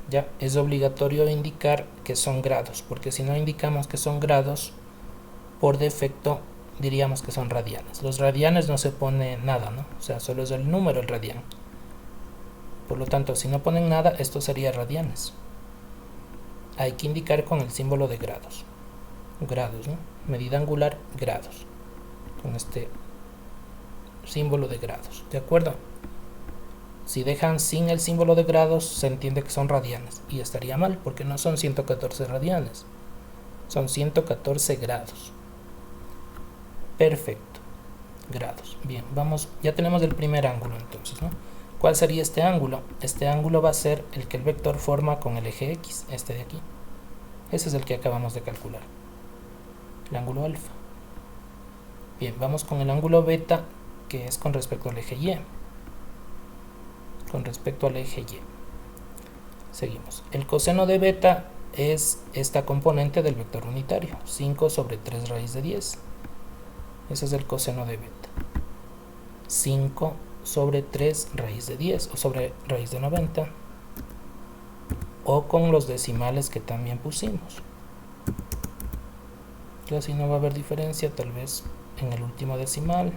Ya, es obligatorio indicar que son grados, porque si no indicamos que son grados, por defecto diríamos que son radianes. Los radianes no se pone nada, ¿no? O sea, solo es el número el radian. Por lo tanto, si no ponen nada, esto sería radianes. Hay que indicar con el símbolo de grados. Grados, ¿no? Medida angular, grados. Con este símbolo de grados, ¿de acuerdo? Si dejan sin el símbolo de grados, se entiende que son radianes. Y estaría mal, porque no son 114 radianes. Son 114 grados. Perfecto. Grados. Bien, vamos, ya tenemos el primer ángulo entonces, ¿no? ¿Cuál sería este ángulo? Este ángulo va a ser el que el vector forma con el eje X, este de aquí. Ese es el que acabamos de calcular. El ángulo alfa. Bien, vamos con el ángulo beta, que es con respecto al eje Y. Con respecto al eje Y. Seguimos. El coseno de beta es esta componente del vector unitario, 5 sobre 3 raíz de 10. Ese es el coseno de beta. 5 sobre 3 raíz de 10 o sobre raíz de 90. O con los decimales que también pusimos. Casi no va a haber diferencia, tal vez en el último decimal.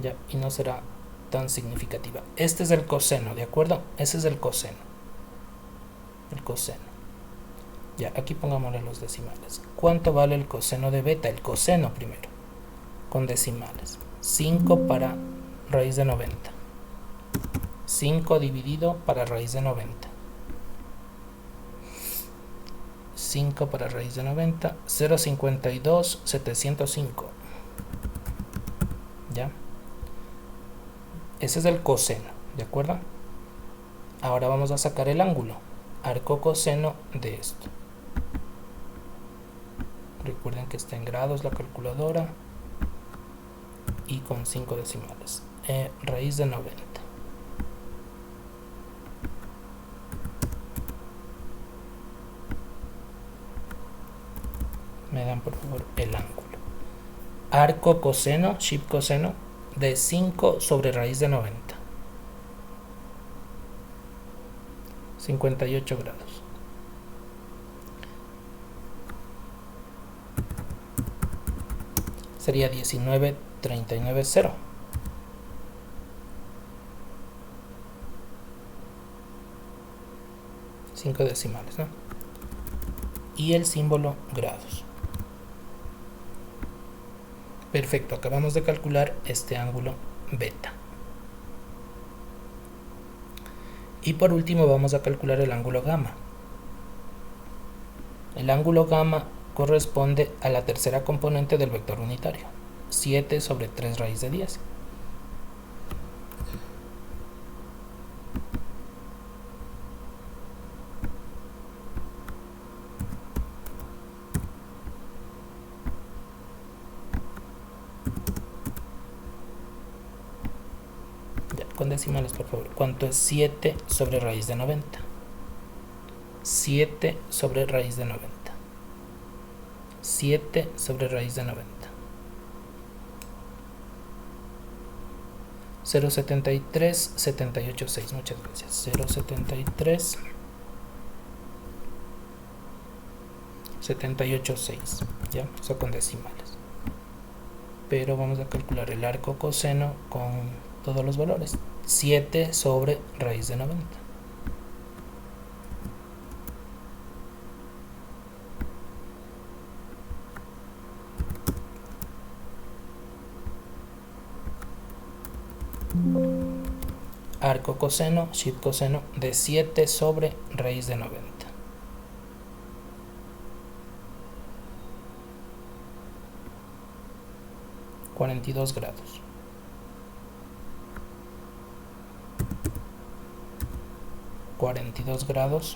Ya, y no será tan significativa. Este es el coseno, ¿de acuerdo? Ese es el coseno. El coseno. Ya, aquí pongámosle los decimales. ¿Cuánto vale el coseno de beta? El coseno primero, con decimales. 5 para raíz de 90. 5 dividido para raíz de 90. 5 para raíz de 90. 0,52, 705. ¿Ya? Ese es el coseno, ¿de acuerdo? Ahora vamos a sacar el ángulo. Arco coseno de esto. Recuerden que está en grados la calculadora. Y con 5 decimales. Raíz de 90. Me dan por favor el ángulo. Arco coseno, ship coseno de 5 sobre raíz de 90. 58 grados. Sería 19,390. Cinco decimales, ¿no? Y el símbolo grados. Perfecto, acabamos de calcular este ángulo beta. Y por último vamos a calcular el ángulo gamma. El ángulo gamma corresponde a la tercera componente del vector unitario, 7 sobre 3 raíz de 10. Ya, con decimales por favor. ¿Cuánto es 7 sobre raíz de 90? 7 sobre raíz de 90. 7 sobre raíz de 90. 0,73, 78,6. Muchas gracias. 0,73, 78,6. Ya, eso con decimales. Pero vamos a calcular el arco coseno con todos los valores. 7 sobre raíz de 90. Arco coseno, ship coseno de 7 sobre raíz de 90. $42 grados. $42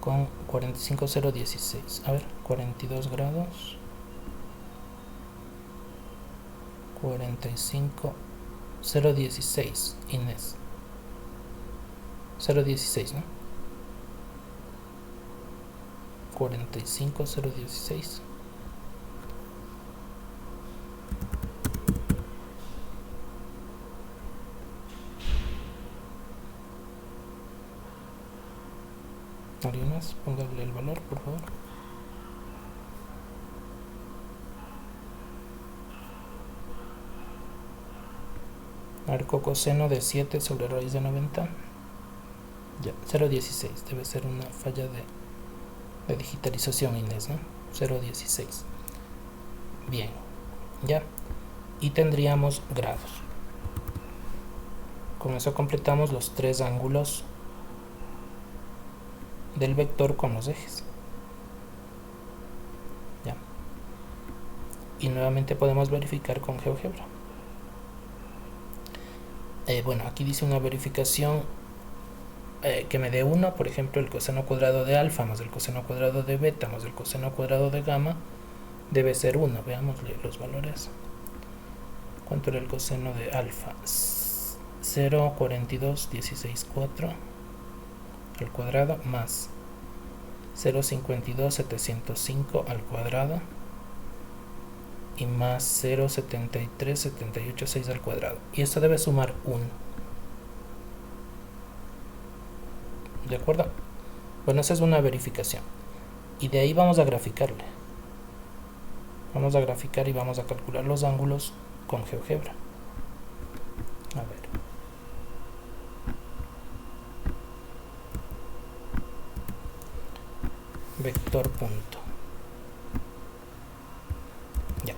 con 45,016. A ver, 42 grados. 45,016. Inés. 0,16, ¿no? 45,016. ¿Alguien más? Póngale el valor, por favor. Arco coseno de 7 sobre raíz de 90. Ya, 0,16. Debe ser una falla de digitalización, Inés, ¿no? 0,16. Bien, ya. Y tendríamos grados. Con eso completamos los 3 ángulos del vector con los ejes. Ya. Y nuevamente podemos verificar con GeoGebra. Bueno, aquí dice una verificación que me dé 1, por ejemplo, el coseno cuadrado de alfa más el coseno cuadrado de beta más el coseno cuadrado de gamma debe ser 1. Veamos los valores. ¿Cuánto era el coseno de alfa? 0,42,16,4 al cuadrado más 0,52,705 al cuadrado y más 0,73,786 al cuadrado, y esto debe sumar 1. ¿De acuerdo? Bueno, esa es una verificación y de ahí vamos a graficarle. Vamos a graficar y vamos a calcular los ángulos con GeoGebra. A ver. vector punto. Ya.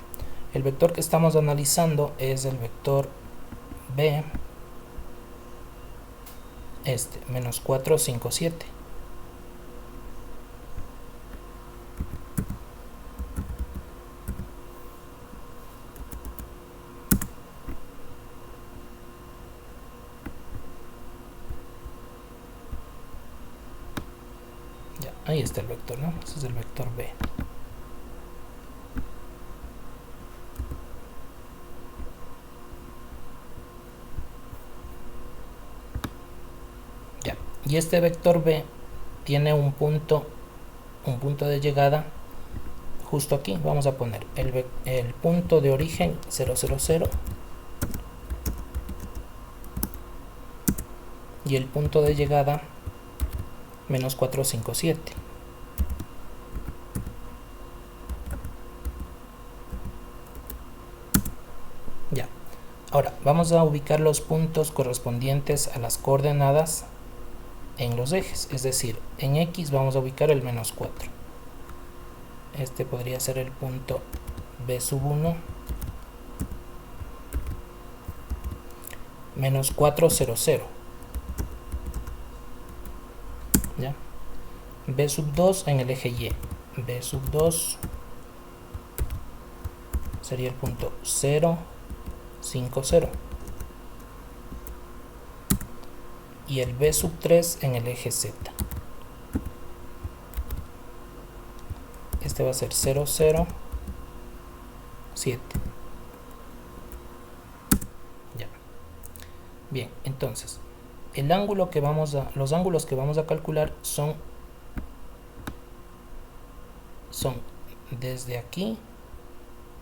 El vector que estamos analizando es el vector B, menos 4, 5, 7. Ya, ahí está el vector, ¿no? Ese es el vector B. Ya, y este vector B tiene un punto de llegada justo aquí. Vamos a poner el punto de origen 0, 0, 0 y el punto de llegada menos 4, 5, 7. Ya, ahora vamos a ubicar los puntos correspondientes a las coordenadas en los ejes, es decir, en X vamos a ubicar el menos 4. Este podría ser el punto B sub 1, menos 4, 0, 0. ¿Ya? B sub 2 en el eje Y. B sub 2 sería el punto 0, 5, 0. Y el B sub 3 en el eje Z. Este va a ser 0, 0, 7. Ya. Bien, entonces, el ángulo que los ángulos que vamos a calcular son desde aquí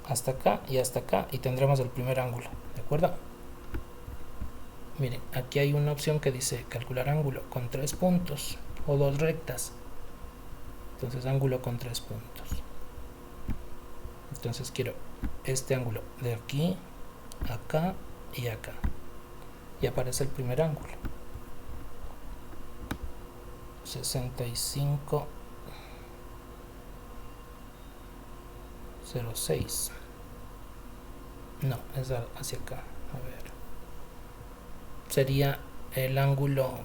hasta acá y hasta acá, y tendremos el primer ángulo, ¿de acuerdo? Miren, aquí hay una opción que dice calcular ángulo con 3 puntos o 2 rectas. Entonces ángulo con 3 puntos. Entonces quiero este ángulo de aquí, acá y acá. Y aparece el primer ángulo. 65,06. No, es hacia acá. A ver. Sería el ángulo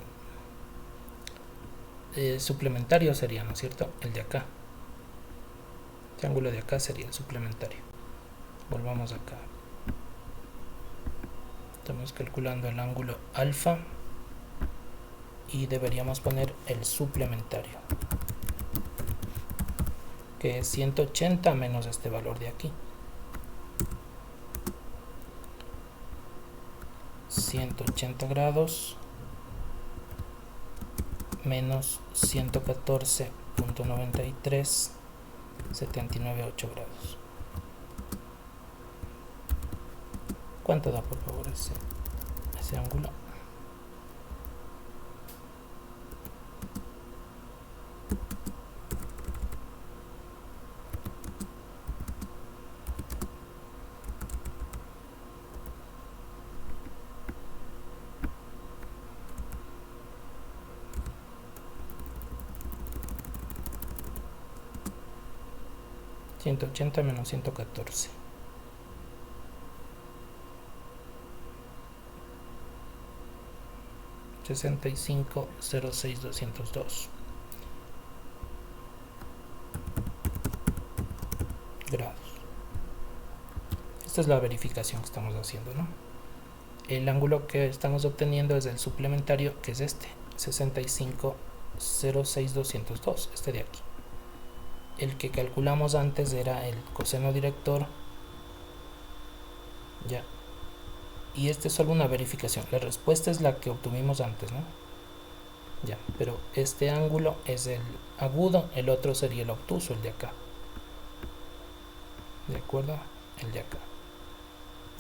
suplementario, sería, ¿no es cierto? El de acá. Este ángulo de acá sería el suplementario. Volvamos acá. Estamos calculando el ángulo alfa y deberíamos poner el suplementario, que es 180 menos este valor de aquí. 180 grados menos 114.93, 79,8 grados. ¿Cuánto da, por favor, ese ángulo? ...180 menos 114... 65,06,202 grados. Esta es la verificación que estamos haciendo, ¿no? El ángulo que estamos obteniendo es el suplementario, que es este, 65,06,202, este de aquí. El que calculamos antes era el coseno director, ya. Y este es solo una verificación. La respuesta es la que obtuvimos antes, ¿no? Ya, pero este ángulo es el agudo, el otro sería el obtuso, el de acá. ¿De acuerdo? El de acá.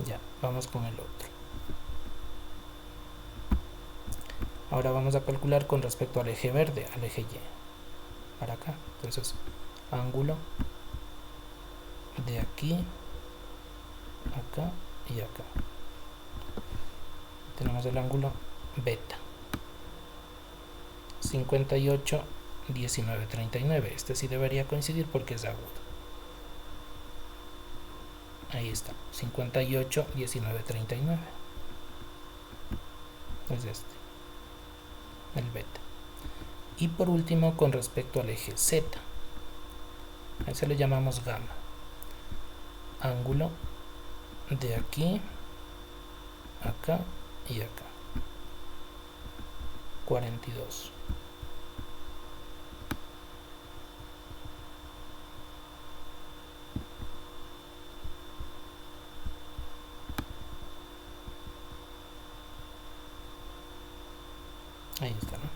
Ya, vamos con el otro. Ahora vamos a calcular con respecto al eje verde, al eje Y. Para acá. Entonces, ángulo de aquí, acá y acá. Tenemos el ángulo beta. 58 1939. Este sí debería coincidir porque es agudo. Ahí está, 58, 19, 39. Es este, el beta. Y por último, con respecto al eje Z, a ese le llamamos gamma. Ángulo de aquí, acá y acá. 42. Ahí está, ¿no?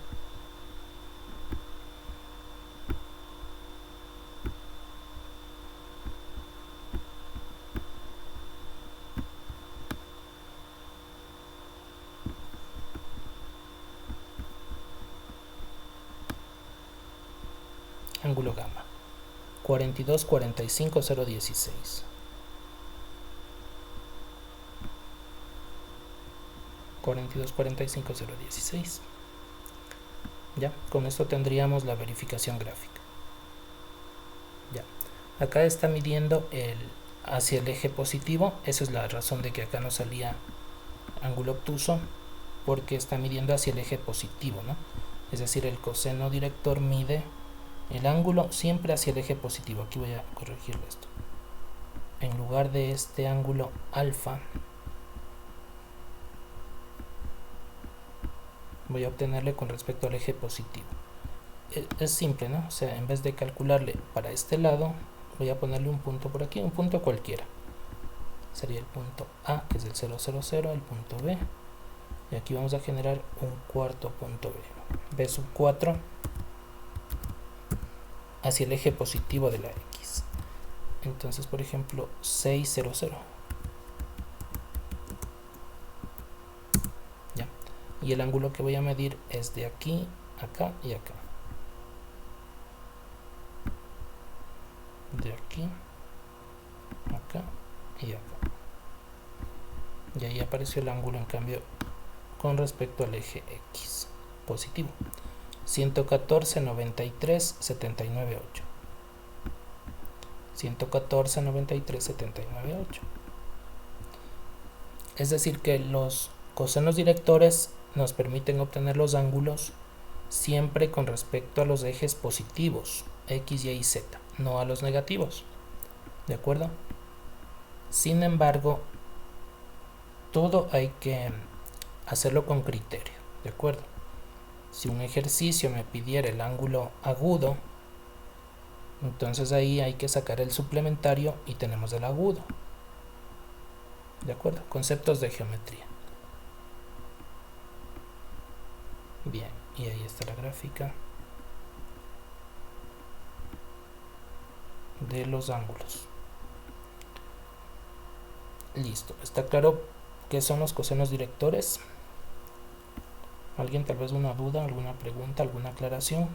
Ángulo gamma 42, 45, 016. 42, 45, 016. Ya, con esto tendríamos la verificación gráfica. Ya, acá está midiendo hacia el eje positivo. Esa es la razón de que acá no salía ángulo obtuso, porque está midiendo hacia el eje positivo, ¿no? Es decir, el coseno director mide el ángulo siempre hacia el eje positivo. Aquí voy a corregir esto. En lugar de este ángulo alfa, voy a obtenerle con respecto al eje positivo. Es simple, ¿no? O sea, en vez de calcularle para este lado, voy a ponerle un punto por aquí, un punto cualquiera. Sería el punto A, que es el 0, 0, 0, el punto B. Y aquí vamos a generar un cuarto punto B. B sub 4 hacia el eje positivo de la X. Entonces, por ejemplo, 6, 0, 0. Ya. Y el ángulo que voy a medir es de aquí, acá y acá. De aquí, acá y acá. Y ahí apareció el ángulo, en cambio, con respecto al eje X positivo. 114, 93, 79, 8. 114, 93, 79, 8. Es decir, que los cosenos directores nos permiten obtener los ángulos siempre con respecto a los ejes positivos, X, Y y Z, no a los negativos. ¿De acuerdo? Sin embargo, todo hay que hacerlo con criterio. ¿De acuerdo? Si un ejercicio me pidiera el ángulo agudo, entonces ahí hay que sacar el suplementario y tenemos el agudo. ¿De acuerdo? Conceptos de geometría. Bien, y ahí está la gráfica de los ángulos. Listo, ¿está claro qué son los cosenos directores? ¿Alguien tal vez una duda, alguna pregunta, alguna aclaración?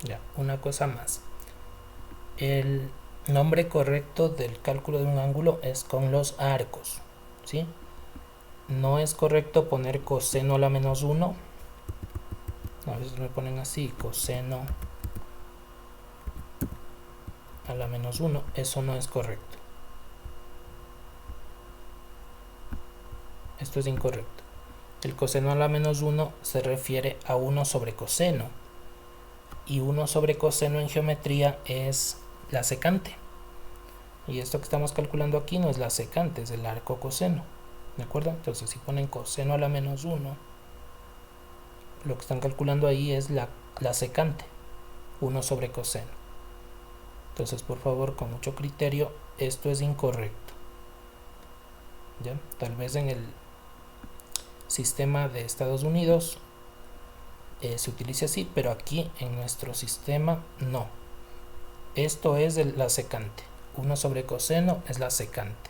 Ya, una cosa más. El nombre correcto del cálculo de un ángulo es con los arcos, ¿sí? No es correcto poner coseno a la menos 1. A veces me ponen así, coseno a la menos 1. Eso no es correcto. Esto es incorrecto. El coseno a la menos 1 se refiere a 1 sobre coseno. Y 1 sobre coseno en geometría es la secante. Y esto que estamos calculando aquí no es la secante, es el arco coseno. ¿De acuerdo? Entonces si ponen coseno a la menos 1, lo que están calculando ahí es la secante, 1 sobre coseno. Entonces, por favor, con mucho criterio, esto es incorrecto. ¿Ya? Tal vez sistema de Estados Unidos se utiliza así, pero aquí en nuestro sistema no. Esto es la secante. 1 sobre coseno es la secante.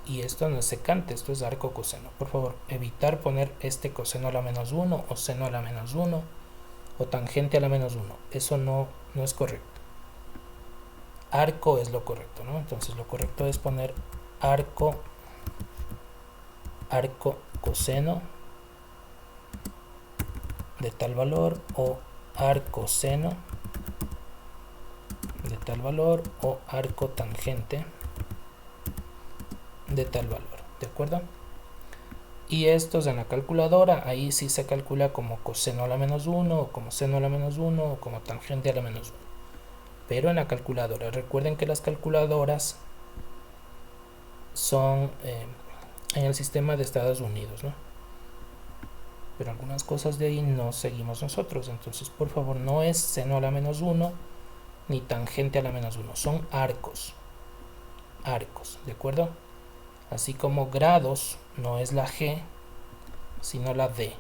Y esto no es secante, esto es arco coseno. Por favor, evitar poner este coseno a la menos 1 o seno a la menos 1 o tangente a la menos 1. Eso no es correcto. Arco es lo correcto, ¿no? Entonces lo correcto es poner arco coseno de tal valor o arco seno de tal valor o arco tangente de tal valor, ¿de acuerdo? Y estos en la calculadora, ahí sí se calcula como coseno a la menos 1 o como seno a la menos 1 o como tangente a la menos 1. Pero en la calculadora, recuerden que las calculadoras son en el sistema de Estados Unidos, ¿no? Pero algunas cosas de ahí no seguimos nosotros. Entonces, por favor, no es seno a la menos 1 ni tangente a la menos 1. Son arcos. Arcos, ¿de acuerdo? Así como grados no es la G, sino la D.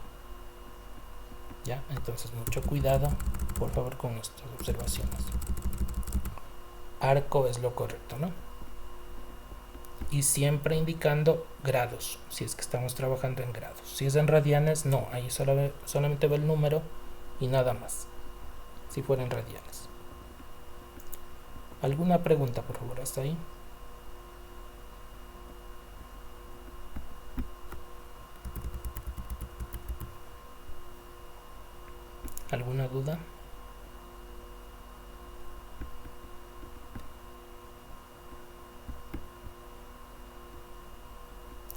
¿Ya? Entonces, mucho cuidado, por favor, con nuestras observaciones. Arco es lo correcto, ¿no? Y siempre indicando grados, si es que estamos trabajando en grados. Si es en radianes, no, ahí solamente ve el número y nada más, si fueran radianes. ¿Alguna pregunta, por favor, hasta ahí? ¿Alguna duda?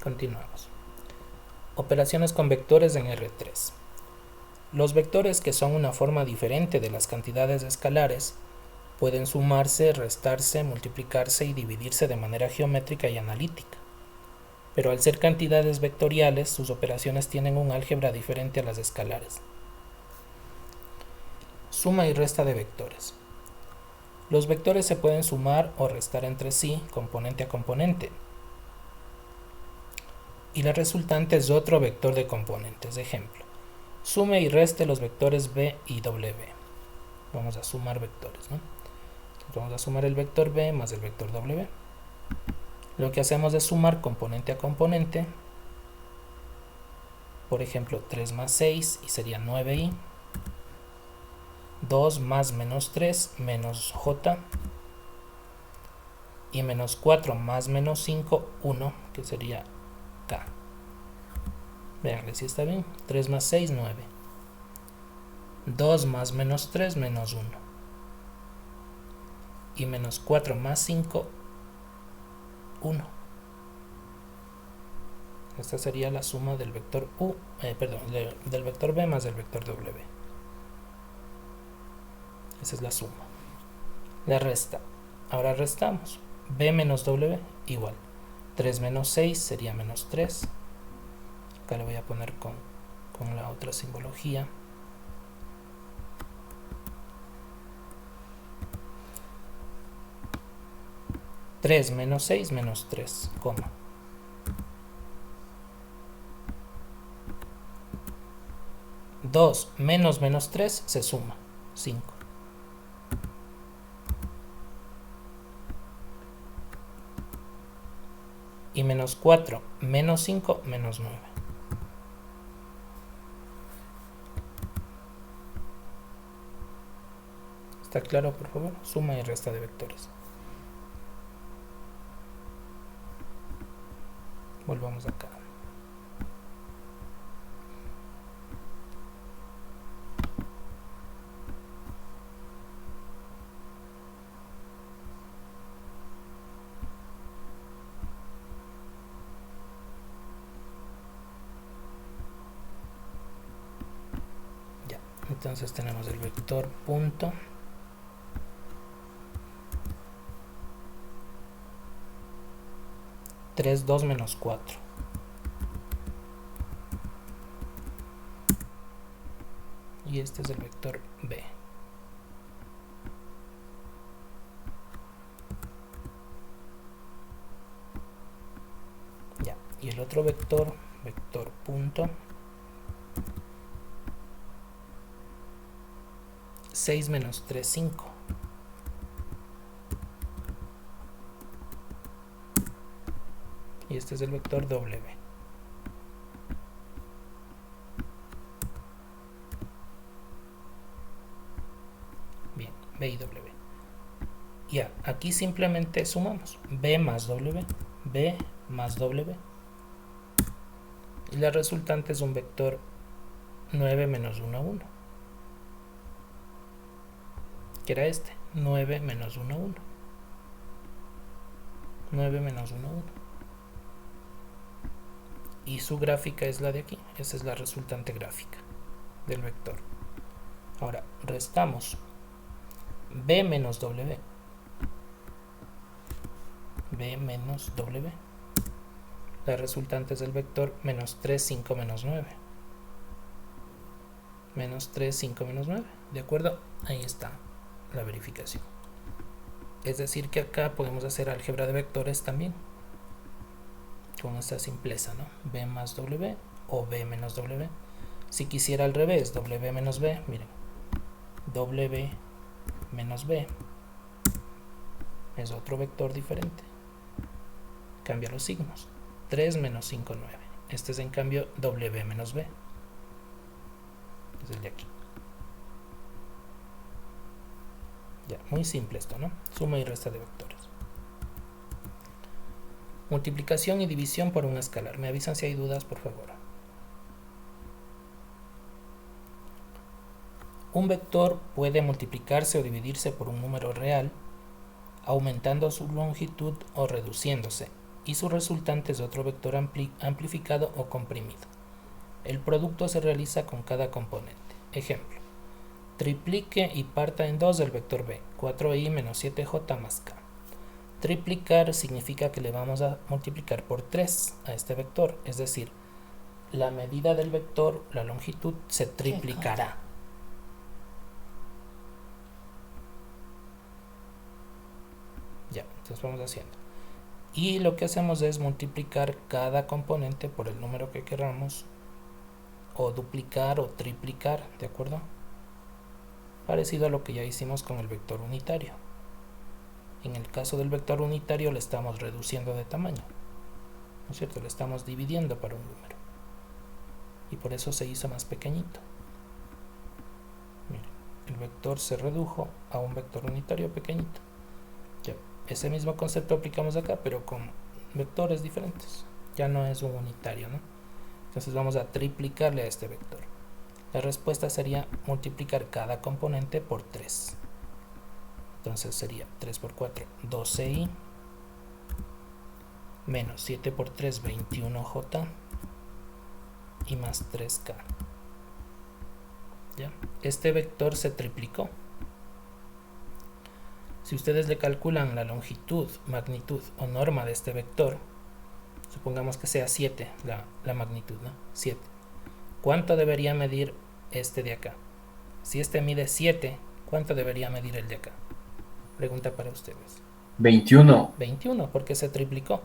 Continuamos. Operaciones con vectores en R3. Los vectores, que son una forma diferente de las cantidades escalares, pueden sumarse, restarse, multiplicarse y dividirse de manera geométrica y analítica. Pero al ser cantidades vectoriales, sus operaciones tienen un álgebra diferente a las escalares. Suma y resta de vectores. Los vectores se pueden sumar o restar entre sí, componente a componente. Y la resultante es otro vector de componentes. Ejemplo, sume y reste los vectores b y w. Vamos a sumar vectores, ¿no? Entonces vamos a sumar el vector b más el vector w. Lo que hacemos es sumar componente a componente. Por ejemplo, 3 más 6 y sería 9i. 2 más menos 3 menos j. Y menos 4 más menos 5, 1, que sería k. Vean si está bien. 3 más 6, 9. 2 más menos 3 menos 1. Y menos 4 más 5, 1. Esta sería la suma del vector del vector b más del vector w. Esa es la suma. La resta. Ahora restamos. B menos w igual. 3 menos 6 sería menos 3. Acá le voy a poner con la otra simbología. Tres menos 6 menos 3, coma. Dos menos menos 3 se suma, 5. Y menos 4 menos 5 menos 9. ¿Está claro, por favor? Suma y resta de vectores. Volvamos acá. Ya, entonces tenemos el vector punto. Tres, 2 menos 4. Y este es el vector b. Ya, y el otro vector vector punto 6 menos 3, 5. Y este es el vector W. Bien, B y W. Ya, aquí simplemente sumamos B más W, B más W. Y la resultante es un vector 9 menos 1, 1. Que era este, 9 menos 1, 1. 9 menos 1, 1. Y su gráfica es la de aquí. Esa es la resultante gráfica del vector. Ahora, restamos B menos W. B menos W. La resultante es el vector menos 3, 5, menos 9. Menos 3, 5, menos 9. ¿De acuerdo? Ahí está la verificación. Es decir que acá podemos hacer álgebra de vectores también. Con esta simpleza, ¿no? B más W o B menos W. Si quisiera al revés, W menos B, miren. W menos B es otro vector diferente. Cambia los signos. 3 menos 5, 9. Este es en cambio W menos B. Es el de aquí. Ya, muy simple esto, ¿no? Suma y resta de vectores. Multiplicación y división por un escalar. Me avisan si hay dudas, por favor. Un vector puede multiplicarse o dividirse por un número real, aumentando su longitud o reduciéndose, y su resultante es otro vector amplificado o comprimido. El producto se realiza con cada componente. Ejemplo: triplique y parta en 2 del vector b, 4i menos 7j más k. Triplicar significa que le vamos a multiplicar por 3 a este vector, es decir, la medida del vector, la longitud, se triplicará. Ya, entonces vamos haciendo. Y lo que hacemos es multiplicar cada componente por el número que queramos, o duplicar o triplicar, ¿de acuerdo? Parecido a lo que ya hicimos con el vector unitario. En el caso del vector unitario le estamos reduciendo de tamaño, ¿no es cierto? Le estamos dividiendo para un número. Y por eso se hizo más pequeñito. Miren, el vector se redujo a un vector unitario pequeñito. Ya, ese mismo concepto aplicamos acá, pero con vectores diferentes. Ya no es un unitario, ¿no? Entonces vamos a triplicarle a este vector. La respuesta sería multiplicar cada componente por 3. Entonces sería 3 por 4, 12i, menos 7 por 3, 21j, y más 3k. ¿Ya? Este vector se triplicó. Si ustedes le calculan la longitud, magnitud o norma de este vector, supongamos que sea 7 la magnitud, ¿no? 7. ¿Cuánto debería medir este de acá? Si este mide 7, ¿cuánto debería medir el de acá? Pregunta para ustedes. 21. 21, porque se triplicó.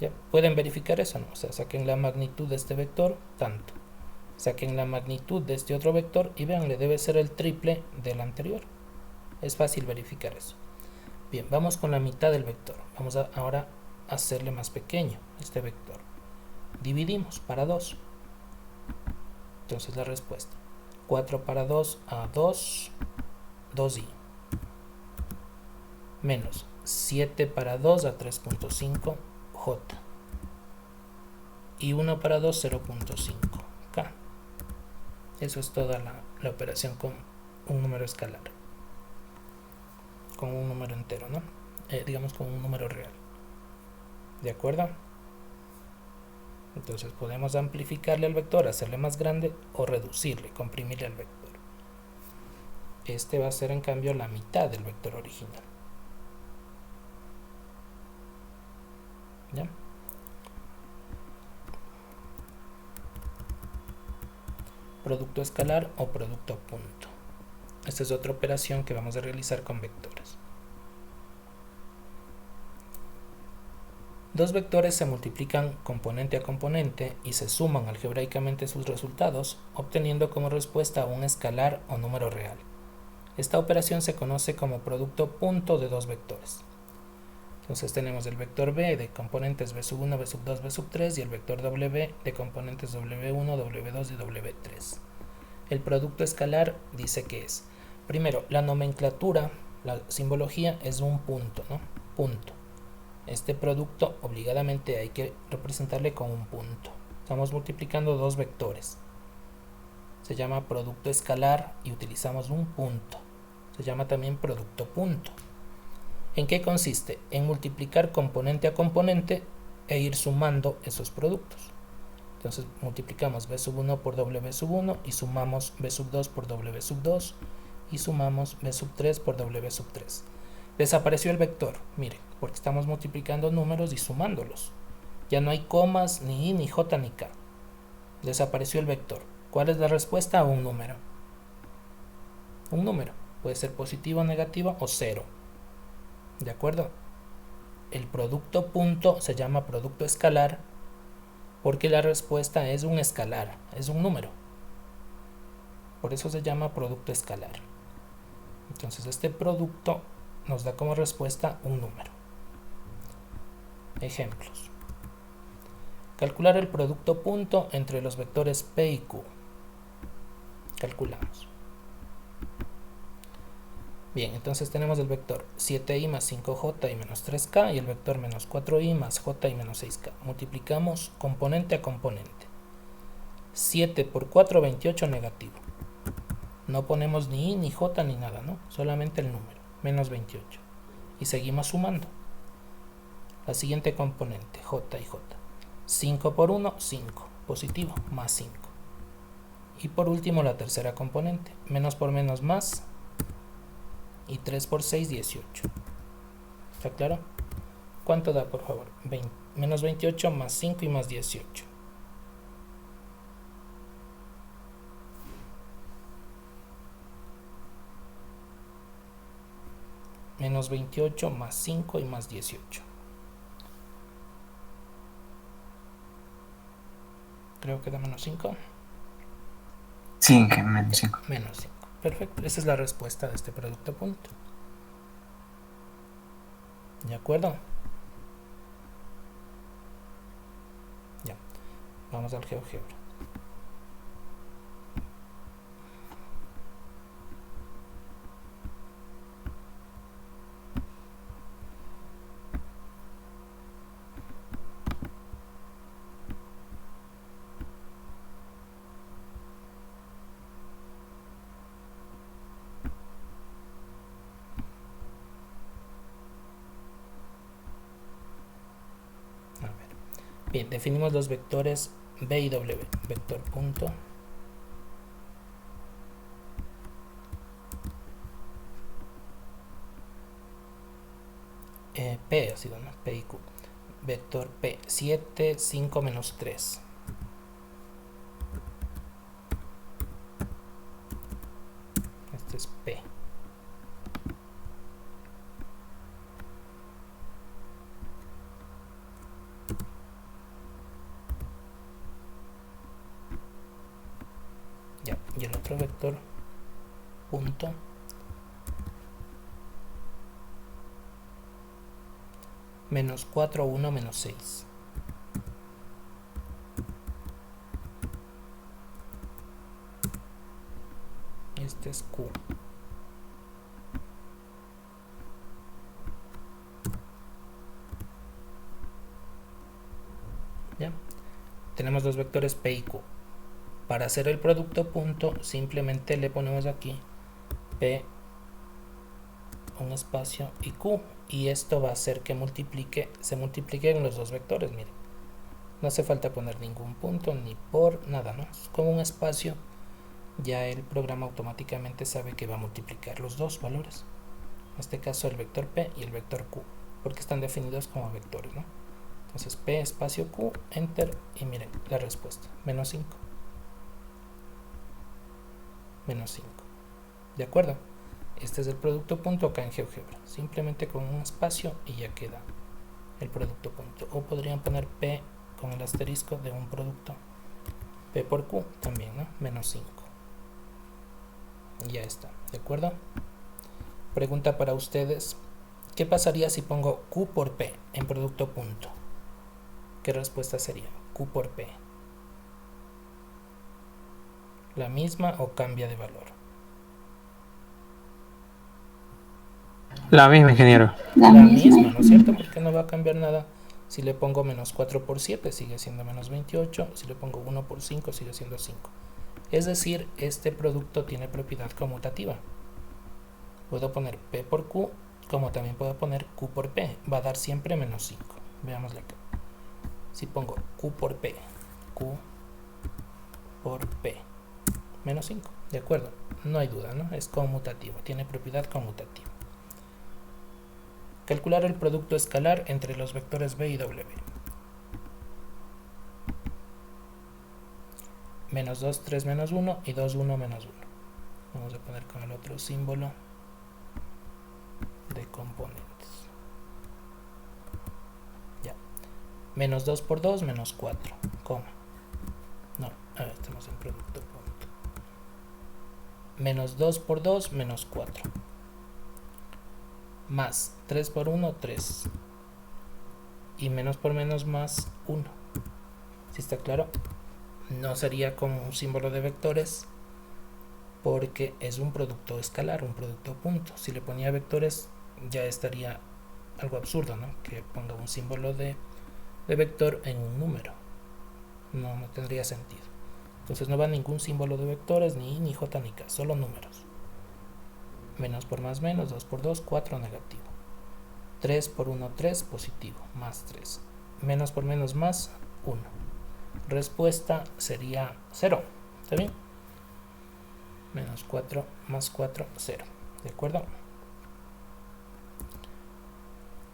¿Ya? ¿Pueden verificar eso? ¿No? O sea, saquen la magnitud de este vector, tanto. Saquen la magnitud de este otro vector y vean, le debe ser el triple del anterior. Es fácil verificar eso. Bien, vamos con la mitad del vector. Vamos ahora a hacerle más pequeño este vector. Dividimos para 2. Entonces la respuesta: 4 para 2 a 2, 2i. Menos 7 para 2 a 3.5, j. Y 1 para 2, 0.5, k. Eso es toda la operación con un número escalar. Con un número entero, ¿no? Digamos con un número real. ¿De acuerdo? Entonces podemos amplificarle al vector, hacerle más grande o reducirle, comprimirle al vector. Este va a ser en cambio la mitad del vector original. ¿Ya? Producto escalar o producto punto. Esta es otra operación que vamos a realizar con vectores. Dos vectores se multiplican componente a componente y se suman algebraicamente sus resultados, obteniendo como respuesta un escalar o número real. Esta operación se conoce como producto punto de dos vectores. Entonces tenemos el vector B de componentes B sub 1, B sub 2, B sub 3 y el vector W de componentes W1, W2 y W3. El producto escalar dice que es, primero, la nomenclatura, la simbología es un punto, ¿no? Punto. Este producto obligadamente hay que representarle con un punto. Estamos multiplicando dos vectores. Se llama producto escalar y utilizamos un punto. Se llama también producto punto. ¿En qué consiste? En multiplicar componente a componente e ir sumando esos productos. Entonces multiplicamos B sub 1 por W sub 1 y sumamos B sub 2 por W sub 2 y sumamos B sub 3 por W sub 3. Desapareció el vector, miren, porque estamos multiplicando números y sumándolos. Ya no hay comas, ni I, ni J, ni K. Desapareció el vector. ¿Cuál es la respuesta? Un número. Un número. Puede ser positivo, negativo o cero. ¿De acuerdo? El producto punto se llama producto escalar porque la respuesta es un escalar, es un número. Por eso se llama producto escalar. Entonces este producto nos da como respuesta un número. Ejemplos. Calcular el producto punto entre los vectores P y Q. Calculamos. Bien, entonces tenemos el vector 7i más 5j y menos 3k y el vector menos 4i más j y menos 6k. Multiplicamos componente a componente. 7 por 4, 28 negativo. No ponemos ni i, ni j, ni nada, ¿no? Solamente el número, menos 28. Y seguimos sumando. La siguiente componente, j y j. 5 por 1, 5. Positivo, más 5. Y por último la tercera componente, menos por menos más. Y 3 por 6, 18. ¿Está claro? ¿Cuánto da, por favor? Menos 28 más 5 y más 18. Menos 28 más 5 y más 18. Creo que da menos 5. Sí, que menos 5. Menos 5. Perfecto. Esa es la respuesta de este producto punto. ¿De acuerdo? Ya. Vamos al GeoGebra. Bien, definimos los vectores B y W. Vector punto. P ha sido, ¿no? P y Q. Vector P, 7, 5, menos 3. Este es P. Ya, y el otro vector punto menos 4, 1, menos 6. Este es Q. ¿Ya? Tenemos los vectores P y Q. Para hacer el producto punto, simplemente le ponemos aquí P, un espacio y Q. Y esto va a hacer que se multipliquen los dos vectores, miren. No hace falta poner ningún punto ni por nada, ¿no? Con un espacio ya el programa automáticamente sabe que va a multiplicar los dos valores. En este caso el vector P y el vector Q, porque están definidos como vectores, ¿no? Entonces P espacio Q, enter, y miren la respuesta, menos 5. Menos 5. ¿De acuerdo? Este es el producto punto acá en GeoGebra. Simplemente con un espacio y ya queda el producto punto. O podrían poner P con el asterisco de un producto. P por Q también, ¿no? Menos 5. Ya está, ¿de acuerdo? Pregunta para ustedes. ¿Qué pasaría si pongo Q por P en producto punto? ¿Qué respuesta sería? Q por P. ¿La misma o cambia de valor? La misma, ingeniero. La misma, ¿no es cierto? Porque no va a cambiar nada. Si le pongo menos 4 por 7 sigue siendo menos 28. Si le pongo 1 por 5 sigue siendo 5. Es decir, este producto tiene propiedad conmutativa. Puedo poner P por Q, como también puedo poner Q por P. Va a dar siempre menos 5. Veámosle acá. Si pongo Q por P, Q por P, menos 5. De acuerdo, no hay duda, ¿no? Es conmutativo, tiene propiedad conmutativa. Calcular el producto escalar entre los vectores B y W. Menos 2, 3, menos 1 y 2, 1, menos 1. Vamos a poner con el otro símbolo de componentes. Ya. Menos 2 por 2, menos 4, coma. No, estamos en producto punto. Menos 2 por 2, menos 4. Más 3 por 1, 3. Y menos por menos más 1. ¿Sí está claro? No sería como un símbolo de vectores porque es un producto escalar, un producto punto. Si le ponía vectores ya estaría algo absurdo, ¿no? Que ponga un símbolo de vector en un número. No tendría sentido. Entonces no va ningún símbolo de vectores, ni I, ni J, ni K, solo números. Menos por más menos, 2 por 2, 4 negativo. 3 por 1, 3 positivo, más 3. Menos por menos más 1. Respuesta sería 0. ¿Está bien? Menos 4 más 4, 0. ¿De acuerdo?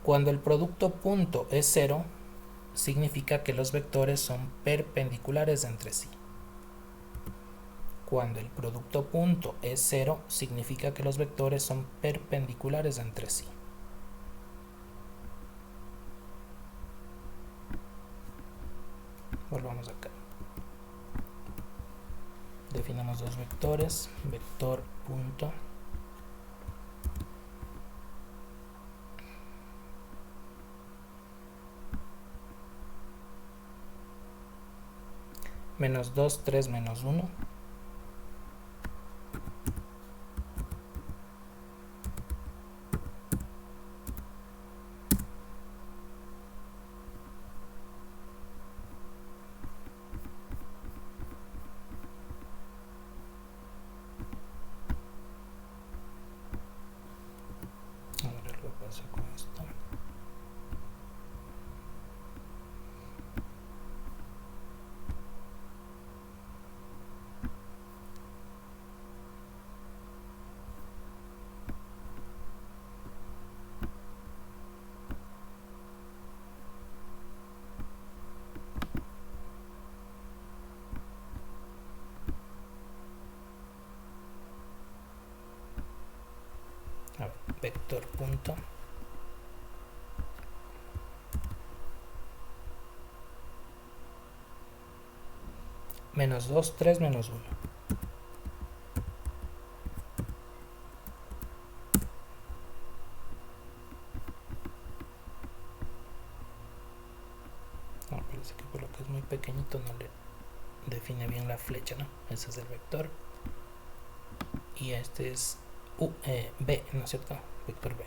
Cuando el producto punto es 0, significa que los vectores son perpendiculares entre sí. Cuando el producto punto es 0, significa que los vectores son perpendiculares entre sí. Volvamos acá. Definamos dos vectores. Vector punto. Menos 2, 3, menos 1. Con esto. A ver, vector punto. Menos 2, 3, menos 1. No, parece que por lo que es muy pequeñito no le define bien la flecha, ¿no? Ese es el vector. Y este es B, ¿no es cierto? Vector B.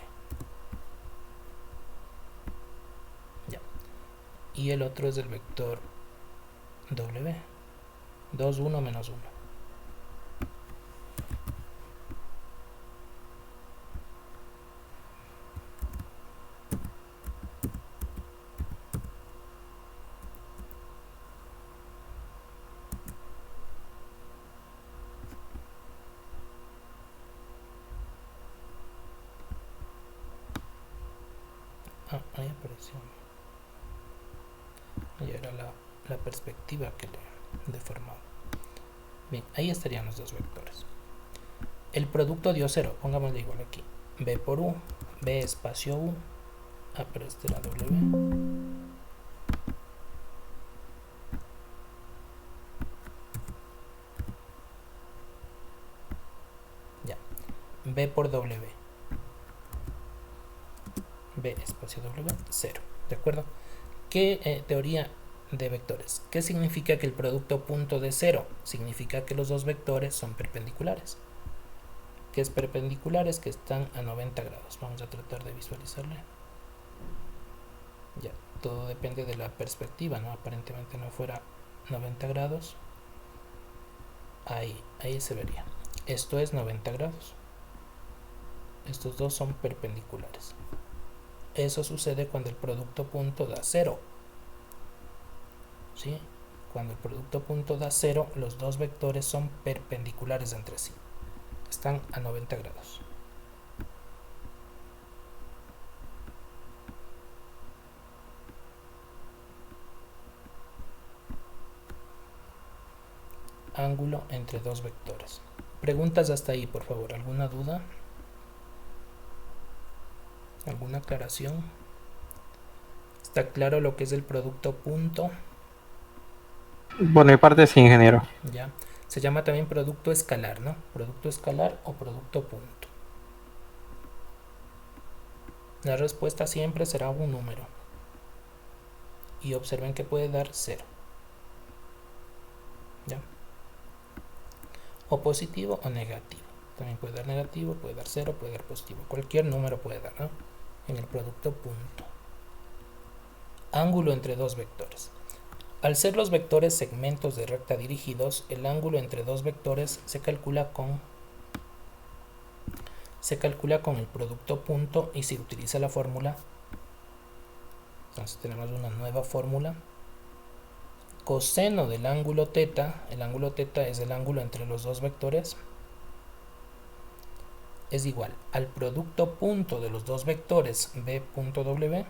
Ya. Y el otro es el vector W. 2, 1, menos 1. Ahí apareció. Ahí era la perspectiva que le deformaba. Bien, ahí estarían los dos vectores. El producto dio 0, pongámosle igual aquí. B por U, B espacio U, pero este era W. Ya, B por W. B espacio W, 0. ¿De acuerdo? ¿Qué teoría de vectores? ¿Qué significa que el producto punto de 0? Significa que los dos vectores son perpendiculares. ¿Qué es perpendiculares? Que están a 90 grados. Vamos a tratar de visualizarle. Ya, todo depende de la perspectiva, ¿no? Aparentemente no fuera 90 grados. Ahí se vería. Esto es 90 grados. Estos dos son perpendiculares. Eso sucede cuando el producto punto da 0. ¿Sí? Cuando el producto punto da 0, los dos vectores son perpendiculares entre sí. Están a 90 grados. Ángulo entre dos vectores. Preguntas hasta ahí, por favor. ¿Alguna duda? ¿Alguna aclaración? ¿Está claro lo que es el producto punto? Por mi parte sí, ingeniero. Ya. Se llama también producto escalar, ¿no? Producto escalar o producto punto. La respuesta siempre será un número. Y observen que puede dar 0. ¿Ya? O positivo o negativo. También puede dar negativo, puede dar 0, puede dar positivo. Cualquier número puede dar, ¿no? En el producto punto. Ángulo entre dos vectores. Al ser los vectores segmentos de recta dirigidos, el ángulo entre dos vectores se calcula con el producto punto y se utiliza la fórmula. Entonces tenemos una nueva fórmula. Coseno del ángulo teta, el ángulo teta es el ángulo entre los dos vectores, es igual al producto punto de los dos vectores B.W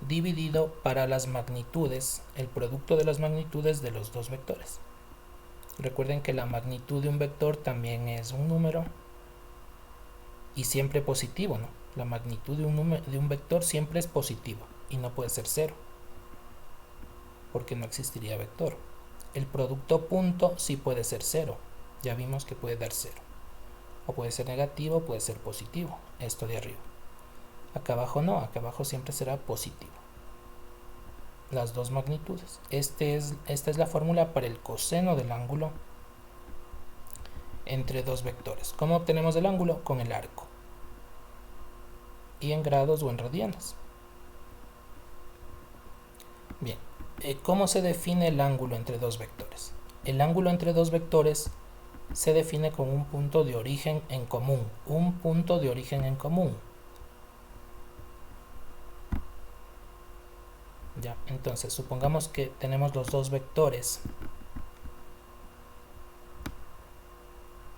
dividido para las magnitudes, el producto de las magnitudes de los dos vectores. Recuerden que la magnitud de un vector también es un número y siempre positivo, ¿no? La magnitud de un vector siempre es positivo y no puede ser 0 porque no existiría vector. El producto punto sí puede ser 0, ya vimos que puede dar 0, o puede ser negativo, puede ser positivo, esto de arriba. Acá abajo no, acá abajo siempre será positivo. Las dos magnitudes. Esta es la fórmula para el coseno del ángulo entre dos vectores. ¿Cómo obtenemos el ángulo? Con el arco. Y en grados o en radianes. Bien, ¿cómo se define el ángulo entre dos vectores? El ángulo entre dos vectores se define con un punto de origen en común. Un punto de origen en común. Ya, entonces supongamos que tenemos los dos vectores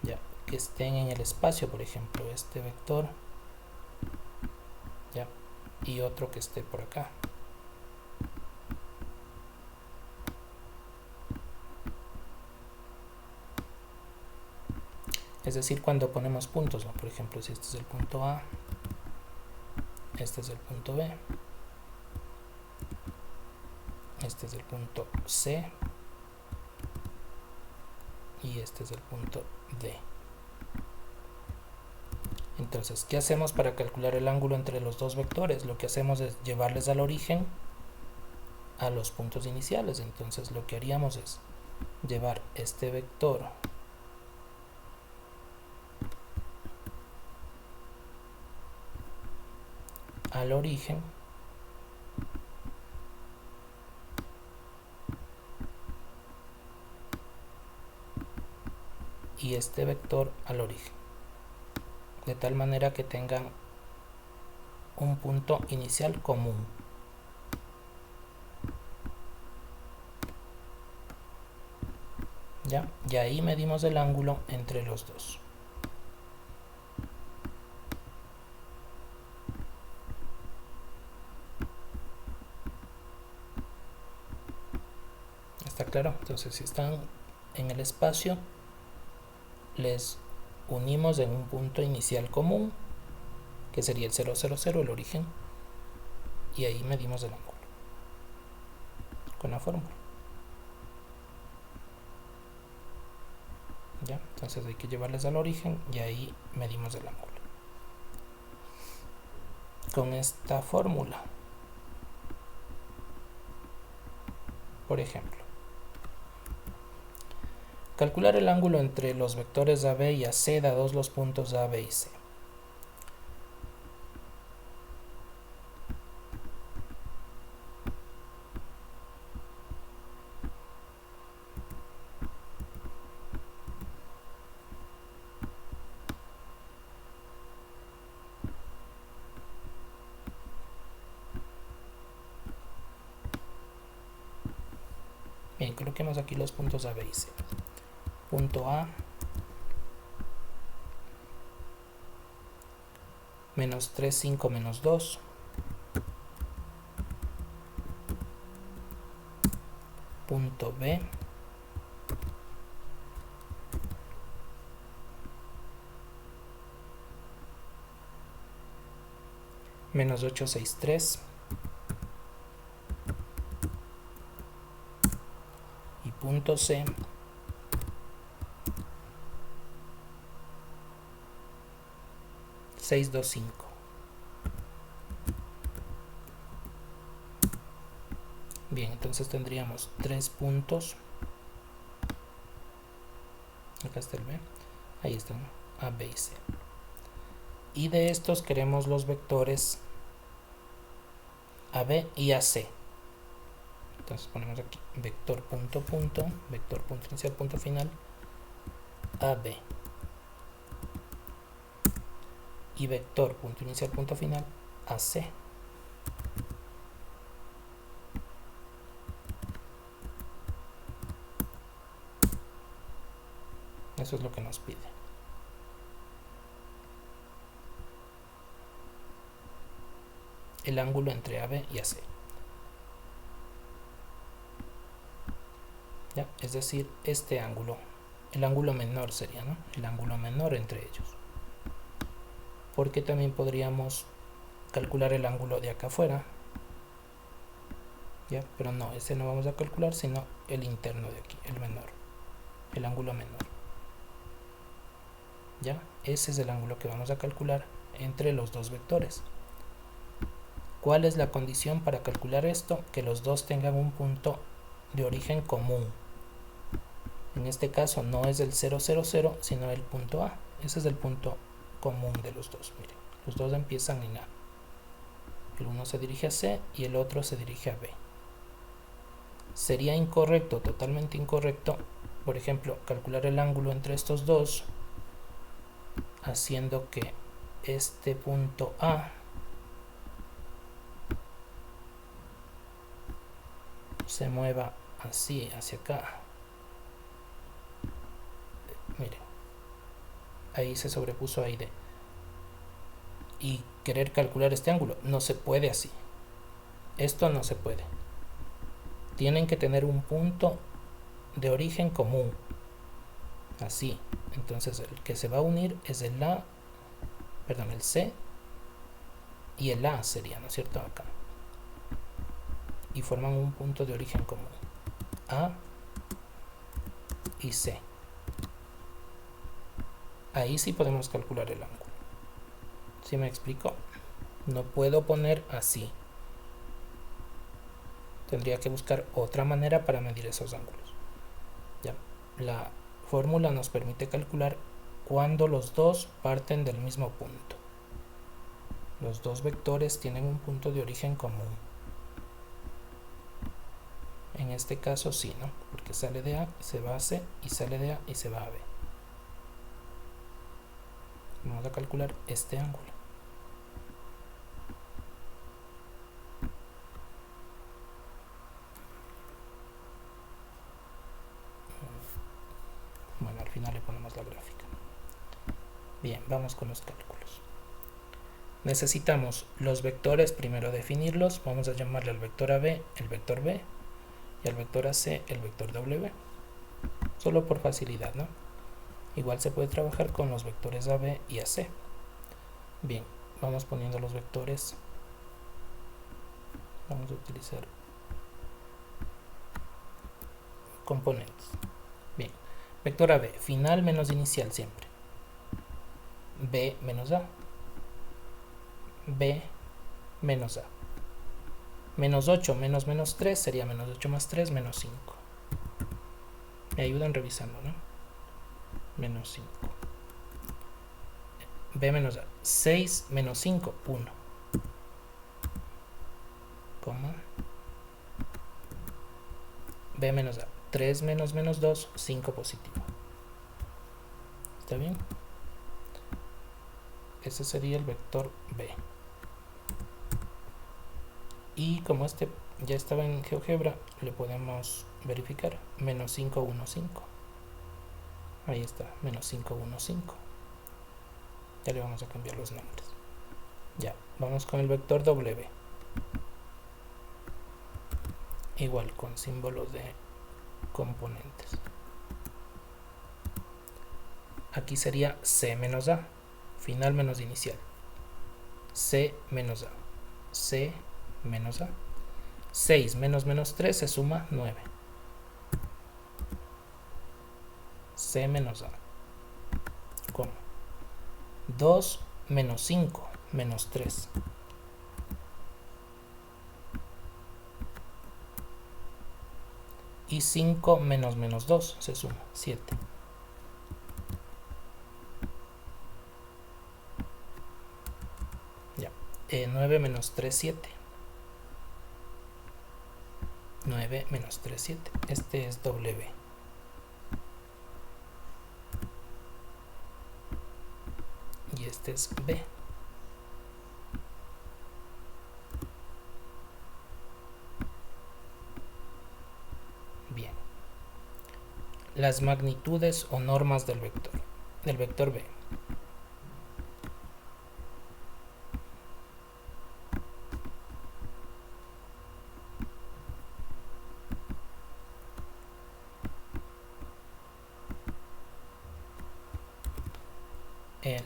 ya, que estén en el espacio, por ejemplo, este vector ya, y otro que esté por acá. Es decir, cuando ponemos puntos, ¿no? Por ejemplo, si este es el punto A, este es el punto B, este es el punto C y este es el punto D. Entonces, ¿qué hacemos para calcular el ángulo entre los dos vectores? Lo que hacemos es llevarles al origen a los puntos iniciales. Entonces, lo que haríamos es llevar este vector al origen y este vector al origen, de tal manera que tengan un punto inicial común. ¿Ya? Y ahí medimos el ángulo entre los dos. ¿Está claro? Entonces, si están en el espacio, les unimos en un punto inicial común que sería el 0, 0, 0, el origen, y ahí medimos el ángulo con la fórmula. ¿Ya? Entonces hay que llevarles al origen y ahí medimos el ángulo con esta fórmula. Por ejemplo, calcular el ángulo entre los vectores AB y AC, dados los puntos A, B y C. Bien, coloquemos aquí los puntos A, B y C. Punto A, menos 3, 5, menos 2. Punto B, menos 8, 6, 3. Y punto C, seis, 2, 5. Bien, entonces tendríamos 3 puntos. Acá está el B. Ahí están A, B y C. Y de estos queremos los vectores AB y AC. Entonces ponemos aquí vector punto punto, vector punto inicial punto final, AB. Y vector punto inicial punto final, AC. Eso es lo que nos pide. El ángulo entre AB y AC. ¿Ya? Es decir, este ángulo, el ángulo menor sería, ¿no? El ángulo menor entre ellos. Porque también podríamos calcular el ángulo de acá afuera. ¿Ya? Pero no, ese no vamos a calcular, sino el interno de aquí, el menor. El ángulo menor. ¿Ya? Ese es el ángulo que vamos a calcular entre los dos vectores. ¿Cuál es la condición para calcular esto? Que los dos tengan un punto de origen común. En este caso no es el 0, 0, 0, sino el punto A. Ese es el punto común de los dos. Miren, los dos empiezan en A. El uno se dirige a C y el otro se dirige a B. Sería incorrecto, totalmente incorrecto, por ejemplo, calcular el ángulo entre estos dos haciendo que este punto A se mueva así hacia acá. Miren, ahí se sobrepuso a ID. Y querer calcular este ángulo, no se puede así. Esto no se puede. Tienen que tener un punto de origen común. Así. Entonces el que se va a unir es el A, perdón, el C y el A sería, ¿no es cierto? Acá. Y forman un punto de origen común. A y C. Ahí sí podemos calcular el ángulo. ¿Sí me explico? No puedo poner así. Tendría que buscar otra manera para medir esos ángulos. Ya. La fórmula nos permite calcular cuando los dos parten del mismo punto. Los dos vectores tienen un punto de origen común. En este caso sí, ¿no? Porque sale de A, se va a C, y sale de A y se va a B. Vamos a calcular este ángulo. Bueno, al final le ponemos la gráfica. Bien, vamos con los cálculos. Necesitamos los vectores, primero definirlos. Vamos a llamarle al vector AB el vector B y al vector AC el vector W. Solo por facilidad, ¿no? Igual se puede trabajar con los vectores AB y AC. Bien, vamos poniendo los vectores. Vamos a utilizar componentes. Bien, vector AB, final menos inicial siempre. B menos A. B menos A. Menos 8 menos menos 3 sería menos 8 más 3, menos 5. Me ayudan revisando, ¿no? Menos 5. B menos A. 6 menos 5, 1. Coma. B menos A. 3 menos menos 2, 5 positivo. ¿Está bien? Ese sería el vector B. Y como este ya estaba en GeoGebra, le podemos verificar. Menos 5, 1, 5. Ahí está, menos 5, 1, 5. Ya le vamos a cambiar los nombres. Ya, vamos con el vector W. Igual con símbolos de componentes. Aquí sería C menos A. Final menos inicial. C menos A. C menos A. 6 menos menos 3 se suma 9. C menos A. ¿Cómo? 2 menos 5 menos 3. Y 5 menos menos 2 se suma 7. Ya. 9 menos 3, 7. 9 menos 3, 7. Este es W. Y este es B. Bien. Las magnitudes o normas del vector B.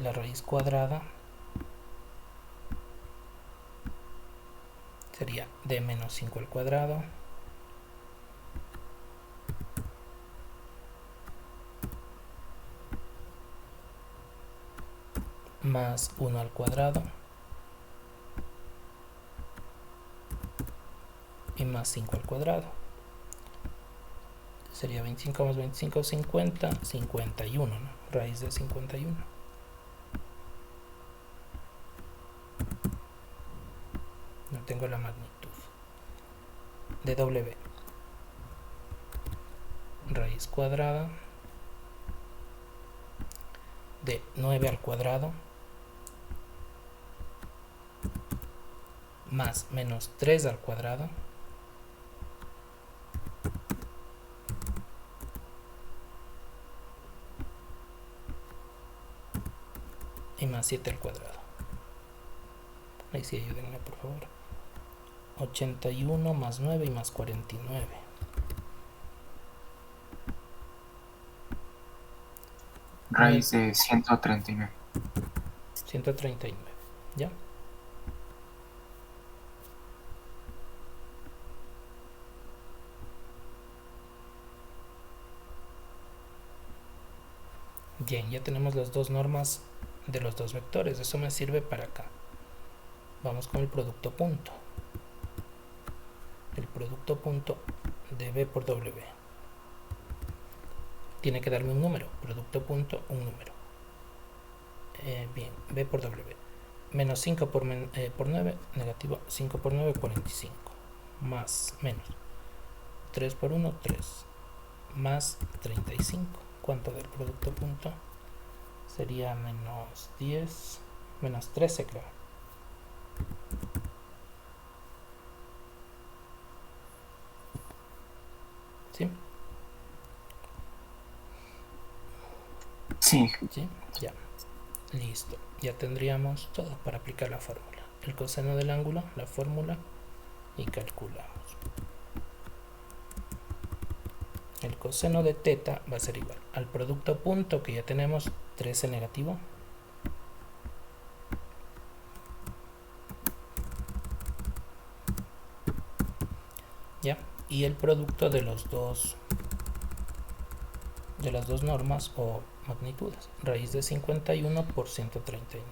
La raíz cuadrada sería de menos 5 al cuadrado más 1 al cuadrado y más 5 al cuadrado. Sería 25 más 25, 50, 51, ¿no? Raíz de 51. No tengo la magnitud de W. Raíz cuadrada de 9 al cuadrado más menos 3 al cuadrado y más 7 al cuadrado. Ahí sí, ayúdenme por favor. 81 más 9 y más 49. Raíz de 139. 139. ¿Ya? Bien, ya tenemos las dos normas de los dos vectores. Eso me sirve para acá. Vamos con el producto punto. El producto punto de B por W. Tiene que darme un número. Producto punto, un número. Bien, B por W. Menos 5 por 9, negativo 5 por 9, 45. Más, menos. 3 por 1, 3. Más 35. ¿Cuánto del producto punto? Sería menos 10, menos 13 creo. ¿Sí? Sí. ¿Sí? Ya. Listo. Ya tendríamos todo para aplicar la fórmula. El coseno del ángulo, la fórmula y calculamos. El coseno de teta va a ser igual al producto punto que ya tenemos 13 negativo ¿ya? Y el producto de las dos normas o magnitudes. Raíz de 51 por 139.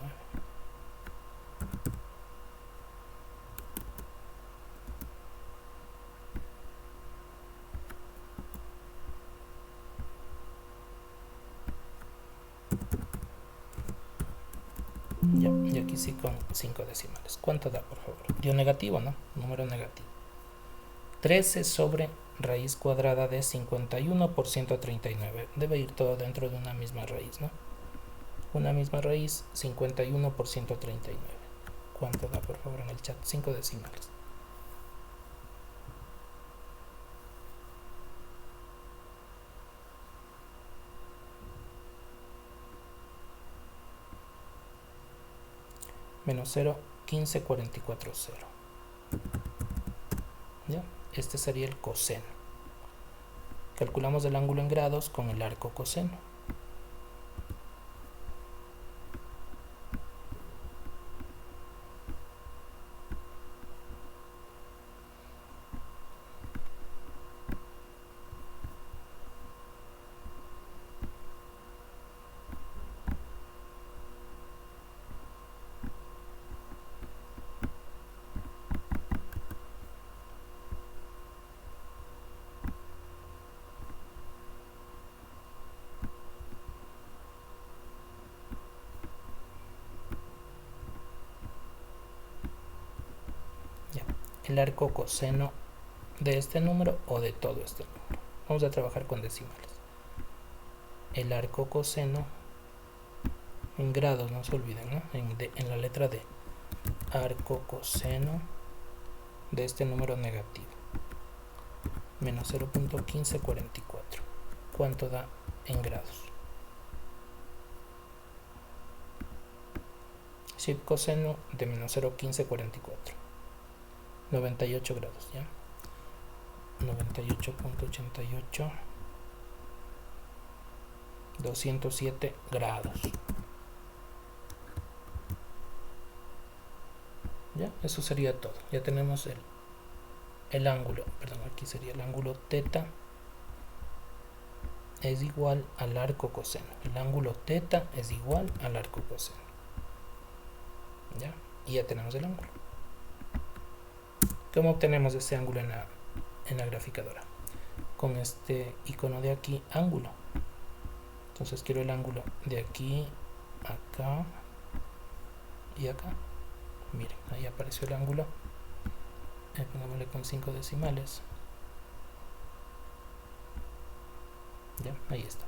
Ya, y aquí sí con 5 decimales. ¿Cuánto da, por favor? Dio negativo, ¿no? Número negativo. 13 sobre raíz cuadrada de 51 por 139. Debe ir todo dentro de una misma raíz, ¿no? Una misma raíz, 51 por 139. ¿Cuánto da, por favor, en el chat? 5 decimales. Menos 0, 15, 44, 0. ¿Ya? Este sería el coseno. Calculamos el ángulo en grados con el arco coseno. Ya. El arco coseno de este número o de todo este número. Vamos a trabajar con decimales. El arco coseno en grados, no se olviden, ¿no? En la letra D. Arco coseno de este número negativo. Menos 0.1544. ¿Cuánto da en grados? Shift coseno de menos 0.1544. 98 grados, ¿ya? 98.88. 207 grados. ¿Ya? Eso sería todo. Ya tenemos el ángulo. Perdón, aquí sería el ángulo teta es igual al arco coseno. El ángulo teta es igual al arco coseno. ¿Ya? Y ya tenemos el ángulo. ¿Cómo obtenemos ese ángulo en la graficadora? Con este icono de aquí, ángulo. Entonces quiero el ángulo de aquí, acá y acá. Miren, ahí apareció el ángulo. Pongámosle con 5 decimales. Ya, ahí está.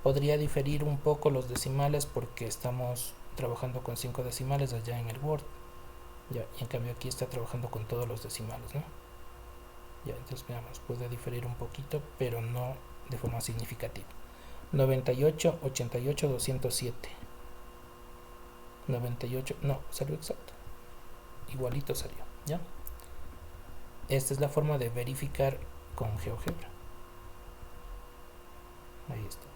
Podría diferir un poco los decimales porque estamos trabajando con 5 decimales allá en el Word. Ya, y en cambio aquí está trabajando con todos los decimales, ¿no? Ya, entonces veamos, puede diferir un poquito, pero no de forma significativa. 98, 88, 207. 98, no, salió exacto. Igualito salió, ¿ya? Esta es la forma de verificar con GeoGebra. Ahí está.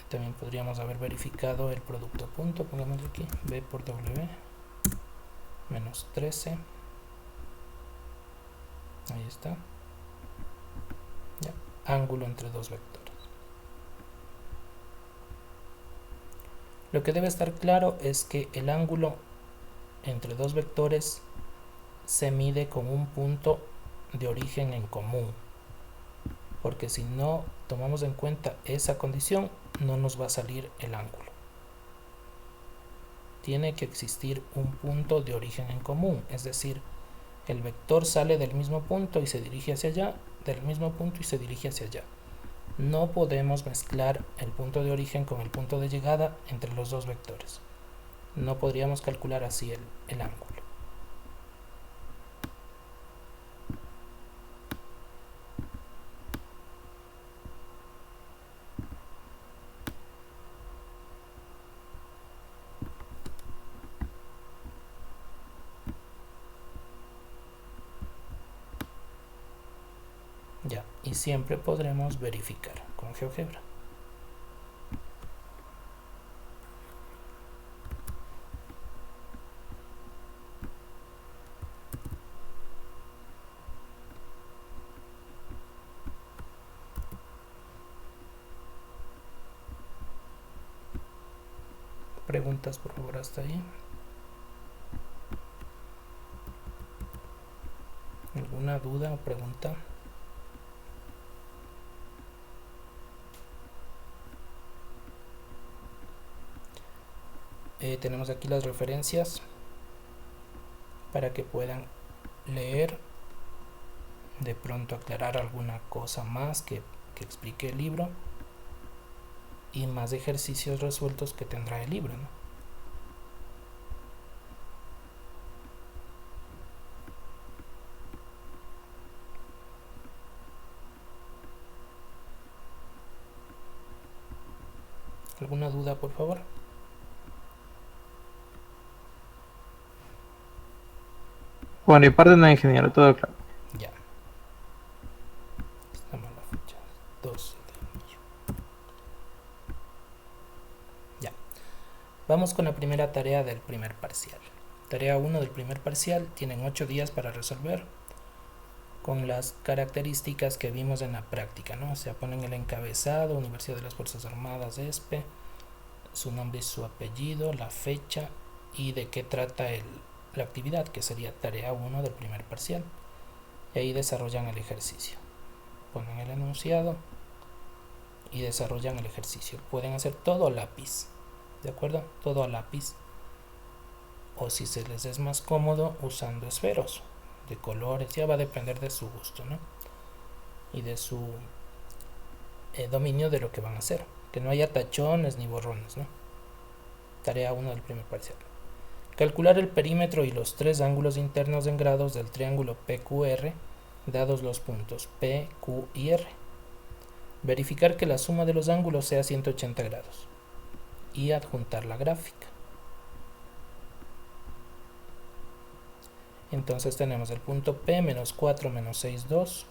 También podríamos haber verificado el producto punto. Pongamos aquí B por W menos 13. Ahí está. Ya. Ángulo entre dos vectores. Lo que debe estar claro es que el ángulo entre dos vectores se mide con un punto de origen en común, porque si no tomamos en cuenta esa condición no nos va a salir el ángulo. Tiene que existir un punto de origen en común, es decir, el vector sale del mismo punto y se dirige hacia allá, del mismo punto y se dirige hacia allá. No podemos mezclar el punto de origen con el punto de llegada entre los dos vectores. No podríamos calcular así el ángulo. Ya, y siempre podremos verificar con GeoGebra. preguntas, por favor, hasta ahí? ¿Alguna duda o pregunta? Tenemos aquí las referencias para que puedan leer, de pronto aclarar alguna cosa más que explique el libro, y más ejercicios resueltos que tendrá el libro, ¿no? ¿Alguna duda, por favor? Por mi parte no, ingeniero, todo claro. Ya. Estamos en la fecha 12 de mayo. Ya. Vamos con la primera tarea del primer parcial. Tarea 1 del primer parcial. Tienen 8 días para resolver con las características que vimos en la práctica, ¿no? O sea, ponen el encabezado, Universidad de las Fuerzas Armadas, ESPE, su nombre y su apellido, la fecha y de qué trata la actividad, que sería tarea 1 del primer parcial. Y ahí desarrollan el ejercicio. Ponen el enunciado y desarrollan el ejercicio. Pueden hacer todo a lápiz, ¿de acuerdo? Todo a lápiz. O si se les es más cómodo, usando esferos de colores. Ya va a depender de su gusto, ¿no? Y de su dominio de lo que van a hacer. Que no haya tachones ni borrones, ¿no? Tarea 1 del primer parcial. Calcular el perímetro y los 3 ángulos internos en grados del triángulo PQR, dados los puntos P, Q y R. Verificar que la suma de los ángulos sea 180 grados. Y adjuntar la gráfica. Entonces tenemos el punto P menos 4 menos 6, 2.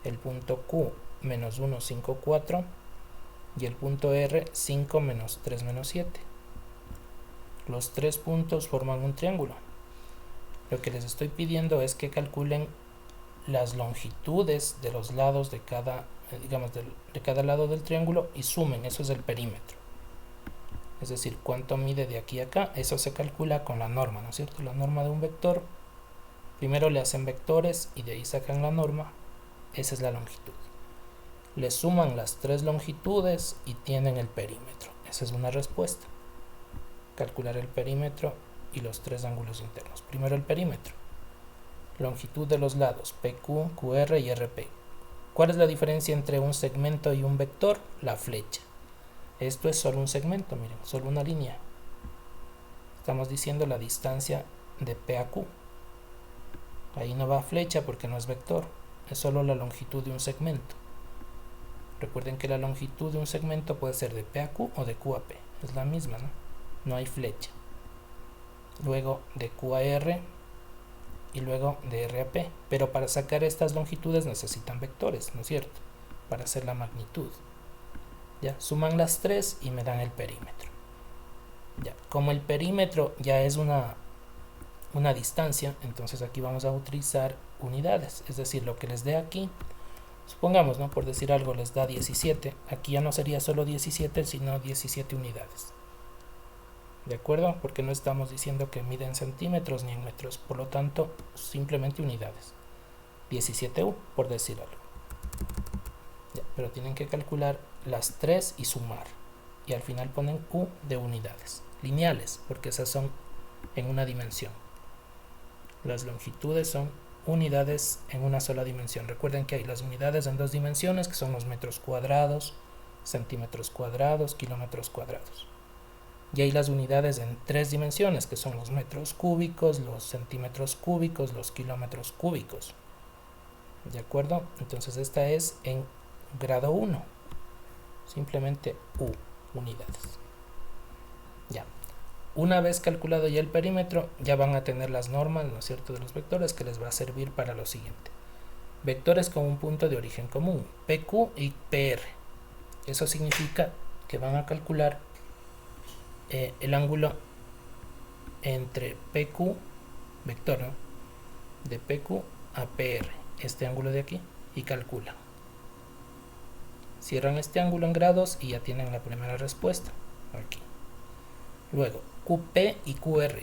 El punto Q menos 1, 5, 4. Y el punto R 5 menos 3 menos 7. Los 3 puntos forman un triángulo. Lo que les estoy pidiendo es que calculen las longitudes de los lados de cada, de cada lado del triángulo y sumen. Eso es el perímetro. Es decir, cuánto mide de aquí a acá. Eso se calcula con la norma, ¿no es cierto? La norma de un vector. Primero le hacen vectores y de ahí sacan la norma. Esa es la longitud. Le suman las 3 longitudes y tienen el perímetro. Esa es una respuesta. Calcular el perímetro y los 3 ángulos internos. Primero el perímetro. Longitud de los lados PQ, QR y RP. ¿Cuál es la diferencia entre un segmento y un vector? La flecha. Esto es solo un segmento, miren, solo una línea. Estamos diciendo la distancia de P a Q. Ahí no va flecha porque no es vector. Es solo la longitud de un segmento. Recuerden que la longitud de un segmento puede ser de P a Q o de Q a P. Es la misma, ¿no? No hay flecha. Luego de Q a R y luego de R a P. Pero para sacar estas longitudes necesitan vectores, ¿no es cierto? Para hacer la magnitud. Ya, suman las 3 y me dan el perímetro. Ya, como el perímetro ya es una distancia, entonces aquí vamos a utilizar unidades. Es decir, lo que les dé aquí, supongamos, ¿no? Por decir algo, les da 17. Aquí ya no sería solo 17, sino 17 unidades. ¿De acuerdo? Porque no estamos diciendo que miden centímetros ni en metros. Por lo tanto, simplemente unidades. 17U, por decir algo. Ya, pero tienen que calcular las 3 y sumar. Y al final ponen U de unidades. Lineales, porque esas son en una dimensión. Las longitudes son unidades en una sola dimensión. Recuerden que hay las unidades en 2 dimensiones, que son los metros cuadrados, centímetros cuadrados, kilómetros cuadrados. Y hay las unidades en 3 dimensiones, que son los metros cúbicos, los centímetros cúbicos, los kilómetros cúbicos. ¿De acuerdo? Entonces esta es en grado 1. Simplemente U, unidades. Ya. Una vez calculado ya el perímetro, ya van a tener las normas, ¿no es cierto?, de los vectores, que les va a servir para lo siguiente. Vectores con un punto de origen común, PQ y PR. Eso significa que van a calcular el ángulo entre PQ, vector, ¿no?, de PQ a PR, este ángulo de aquí, y calculan. Cierran este ángulo en grados y ya tienen la primera respuesta aquí. Luego, QP y QR.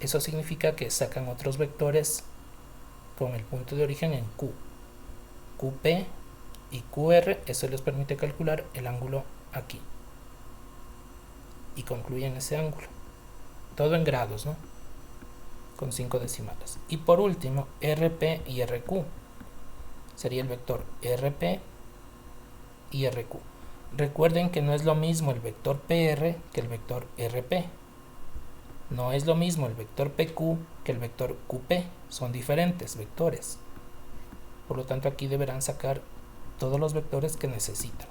Eso significa que sacan otros vectores con el punto de origen en Q. QP y QR, eso les permite calcular el ángulo aquí. Y concluyen ese ángulo. Todo en grados, ¿no? Con 5 decimales. Y por último, RP y RQ. Sería el vector RP y RQ. Recuerden que no es lo mismo el vector PR que el vector RP. No es lo mismo el vector PQ que el vector QP. Son diferentes vectores. Por lo tanto, aquí deberán sacar todos los vectores que necesitan.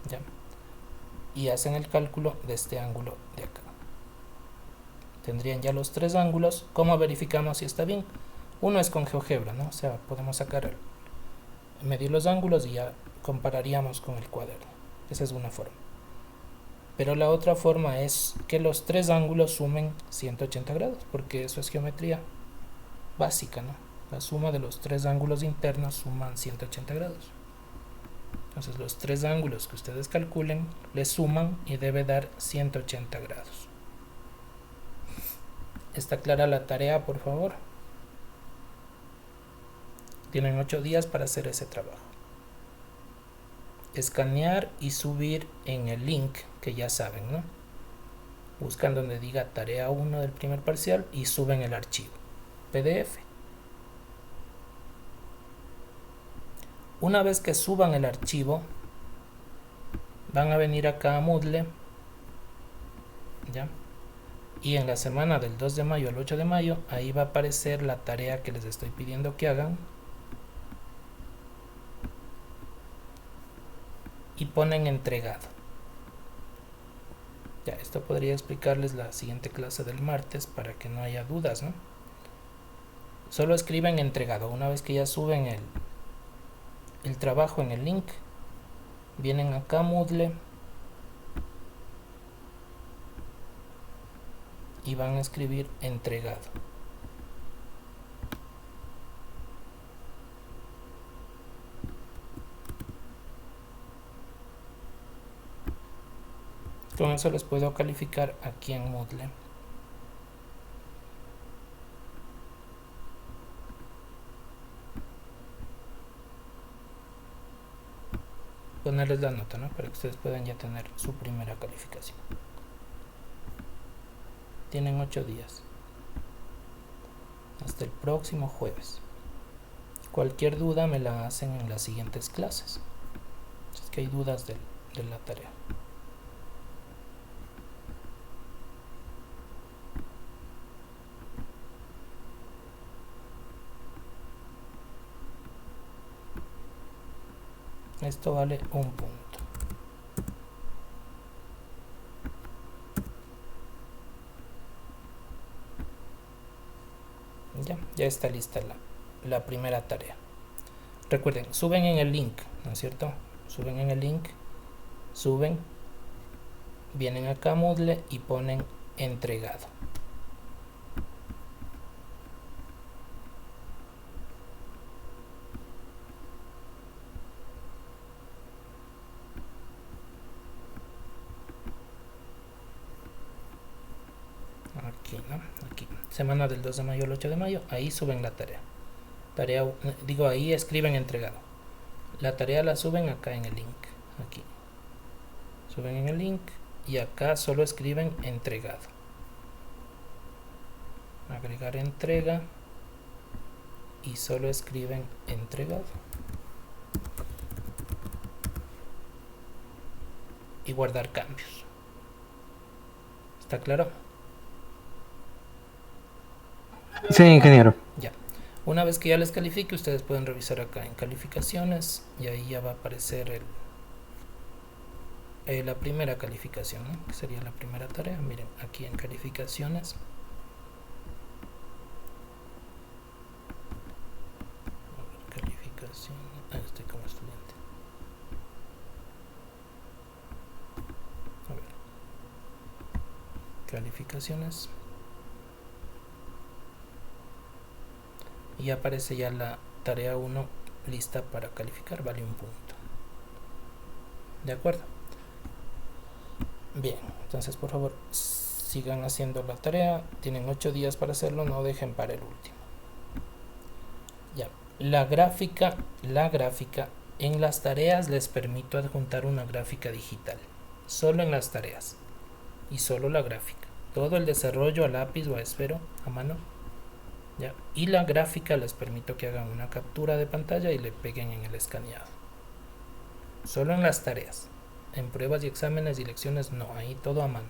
¿Ya? Y hacen el cálculo de este ángulo de acá. Tendrían ya los tres ángulos. ¿Cómo verificamos si está bien? Uno es con GeoGebra, ¿no? O sea, podemos sacar, medir los ángulos y ya compararíamos con el cuaderno. Esa es una forma. Pero la otra forma es que los tres ángulos sumen 180 grados, porque eso es geometría básica, ¿no? La suma de los tres ángulos internos suman 180 grados. Entonces los tres ángulos que ustedes calculen le suman y debe dar 180 grados. ¿Está clara la tarea, por favor? Tienen 8 días para hacer ese trabajo. Escanear y subir en el link que ya saben, ¿no? Buscan donde diga tarea 1 del primer parcial y suben el archivo PDF. Una vez que suban el archivo, van a venir acá a Moodle, ¿ya? Y en la semana del 2 de mayo al 8 de mayo, ahí va a aparecer la tarea que les estoy pidiendo que hagan. Y ponen entregado. Ya, esto podría explicarles la siguiente clase del martes para que no haya dudas, ¿no? Solo escriben entregado. Una vez que ya suben el trabajo en el link, vienen acá a Moodle y van a escribir entregado. Con eso les puedo calificar aquí en Moodle. Ponerles la nota, ¿no? Para que ustedes puedan ya tener su primera calificación. Tienen 8 días. Hasta el próximo jueves. Cualquier duda me la hacen en las siguientes clases. Si es que hay dudas de la tarea. Esto vale un punto. Ya está lista la primera tarea. Recuerden, suben en el link, ¿no es cierto? Suben en el link, suben, vienen acá a Moodle y ponen entregado. Aquí, ¿no? Aquí. Semana del 2 de mayo al 8 de mayo, ahí suben la tarea. Ahí escriben entregado. La tarea la suben acá en el link. Aquí. Suben en el link y acá solo escriben entregado. Agregar entrega y solo escriben entregado. Y guardar cambios. ¿Está claro? Sí, ingeniero. Ya. Una vez que ya les califique, ustedes pueden revisar acá en calificaciones y ahí ya va a aparecer la primera calificación, ¿no? Que sería la primera tarea. Miren, aquí en calificaciones. Calificaciones. Estoy como estudiante. A ver. Calificaciones. Y aparece ya la tarea 1 lista para calificar, vale un punto. ¿De acuerdo? Bien, entonces por favor sigan haciendo la tarea. Tienen 8 días para hacerlo, no dejen para el último. Ya, la gráfica, en las tareas les permito adjuntar una gráfica digital. Solo en las tareas. Y solo la gráfica. Todo el desarrollo a lápiz o a esfero, a mano. ¿Ya? Y la gráfica les permito que hagan una captura de pantalla y le peguen en el escaneado. Solo en las tareas. En pruebas y exámenes y lecciones no, ahí todo a mano.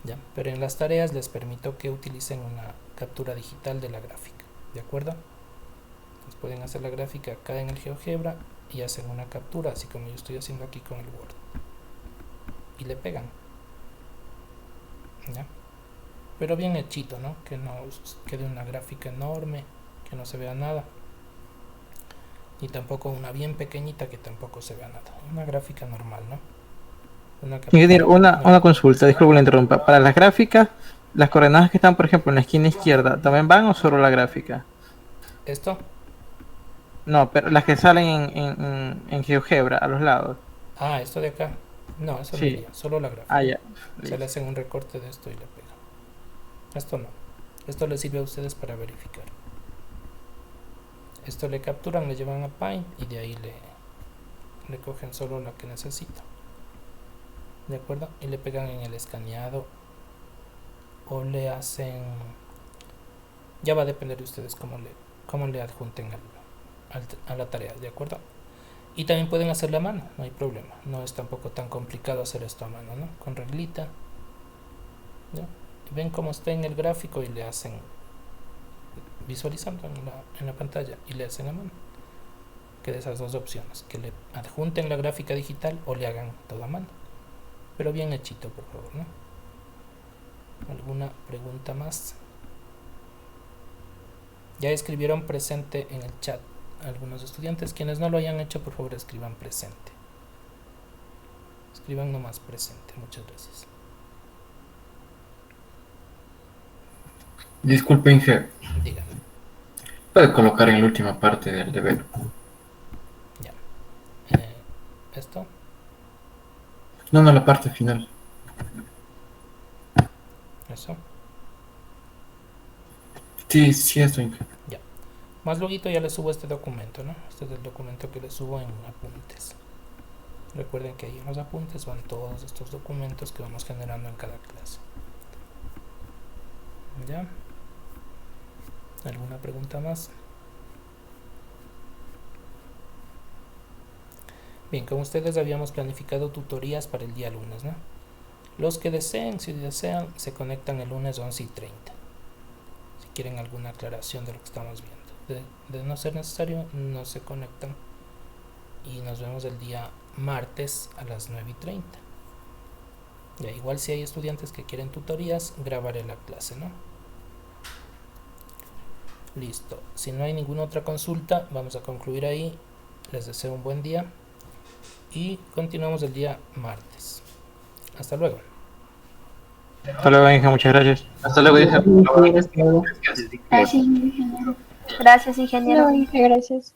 ¿Ya? Pero en las tareas les permito que utilicen una captura digital de la gráfica. ¿De acuerdo? Entonces pueden hacer la gráfica acá en el GeoGebra y hacen una captura, así como yo estoy haciendo aquí con el Word. Y le pegan. ¿Ya? Pero bien hechito, ¿no? Que no quede una gráfica enorme, que no se vea nada. Y tampoco una bien pequeñita que tampoco se vea nada. Una gráfica normal, ¿no? Ingeniero, una consulta, disculpe que la interrumpa. Para las gráficas, las coordenadas que están, por ejemplo, en la esquina izquierda, ¿también van o solo la gráfica? ¿Esto? No, pero las que salen en GeoGebra, a los lados. Ah, esto de acá. No, eso no Sí. iría, solo la gráfica. Ah, ya. Se le hacen un recorte de esto y le pegan. Esto no. Esto les sirve a ustedes para verificar. Esto le capturan, le llevan a Paint y de ahí le cogen solo la que necesita. ¿De acuerdo? Y le pegan en el escaneado o le hacen... Ya va a depender de ustedes cómo le adjunten a la tarea, ¿de acuerdo? Y también pueden hacerlo a mano, no hay problema. No es tampoco tan complicado hacer esto a mano, ¿no? Con reglita. ¿Ya? Ven cómo está en el gráfico y le hacen visualizando en la pantalla y le hacen a mano. Que de esas dos opciones, que le adjunten la gráfica digital o le hagan todo a mano. Pero bien hechito, por favor, ¿no? ¿Alguna pregunta más? Ya escribieron presente en el chat algunos estudiantes. Quienes no lo hayan hecho, por favor escriban presente. Escriban nomás presente. Muchas gracias. Disculpe, Inge, Díganme. puede colocar en la última parte del deber. Ya. ¿Esto? No, la parte final. ¿Eso? Sí, esto, Inge. Ya. Más luego ya les subo este documento, ¿no? Este es el documento que les subo en apuntes. Recuerden que ahí en los apuntes van todos estos documentos que vamos generando en cada clase. ¿Ya? ¿Alguna pregunta más? Bien, como ustedes habíamos planificado tutorías para el día lunes, ¿no? Los que deseen, si desean, se conectan el lunes 11:30. Si quieren alguna aclaración de lo que estamos viendo. De no ser necesario, no se conectan. Y nos vemos el día martes a las 9:30. Ya, igual si hay estudiantes que quieren tutorías, grabaré la clase, ¿no? Listo. Si no hay ninguna otra consulta, vamos a concluir ahí. Les deseo un buen día. Y continuamos el día martes. Hasta luego. Hasta luego, Inge, muchas gracias. Hasta luego, Inge. Gracias, ingeniero. Gracias, ingeniero. Gracias, ingeniero. No, Inge, gracias.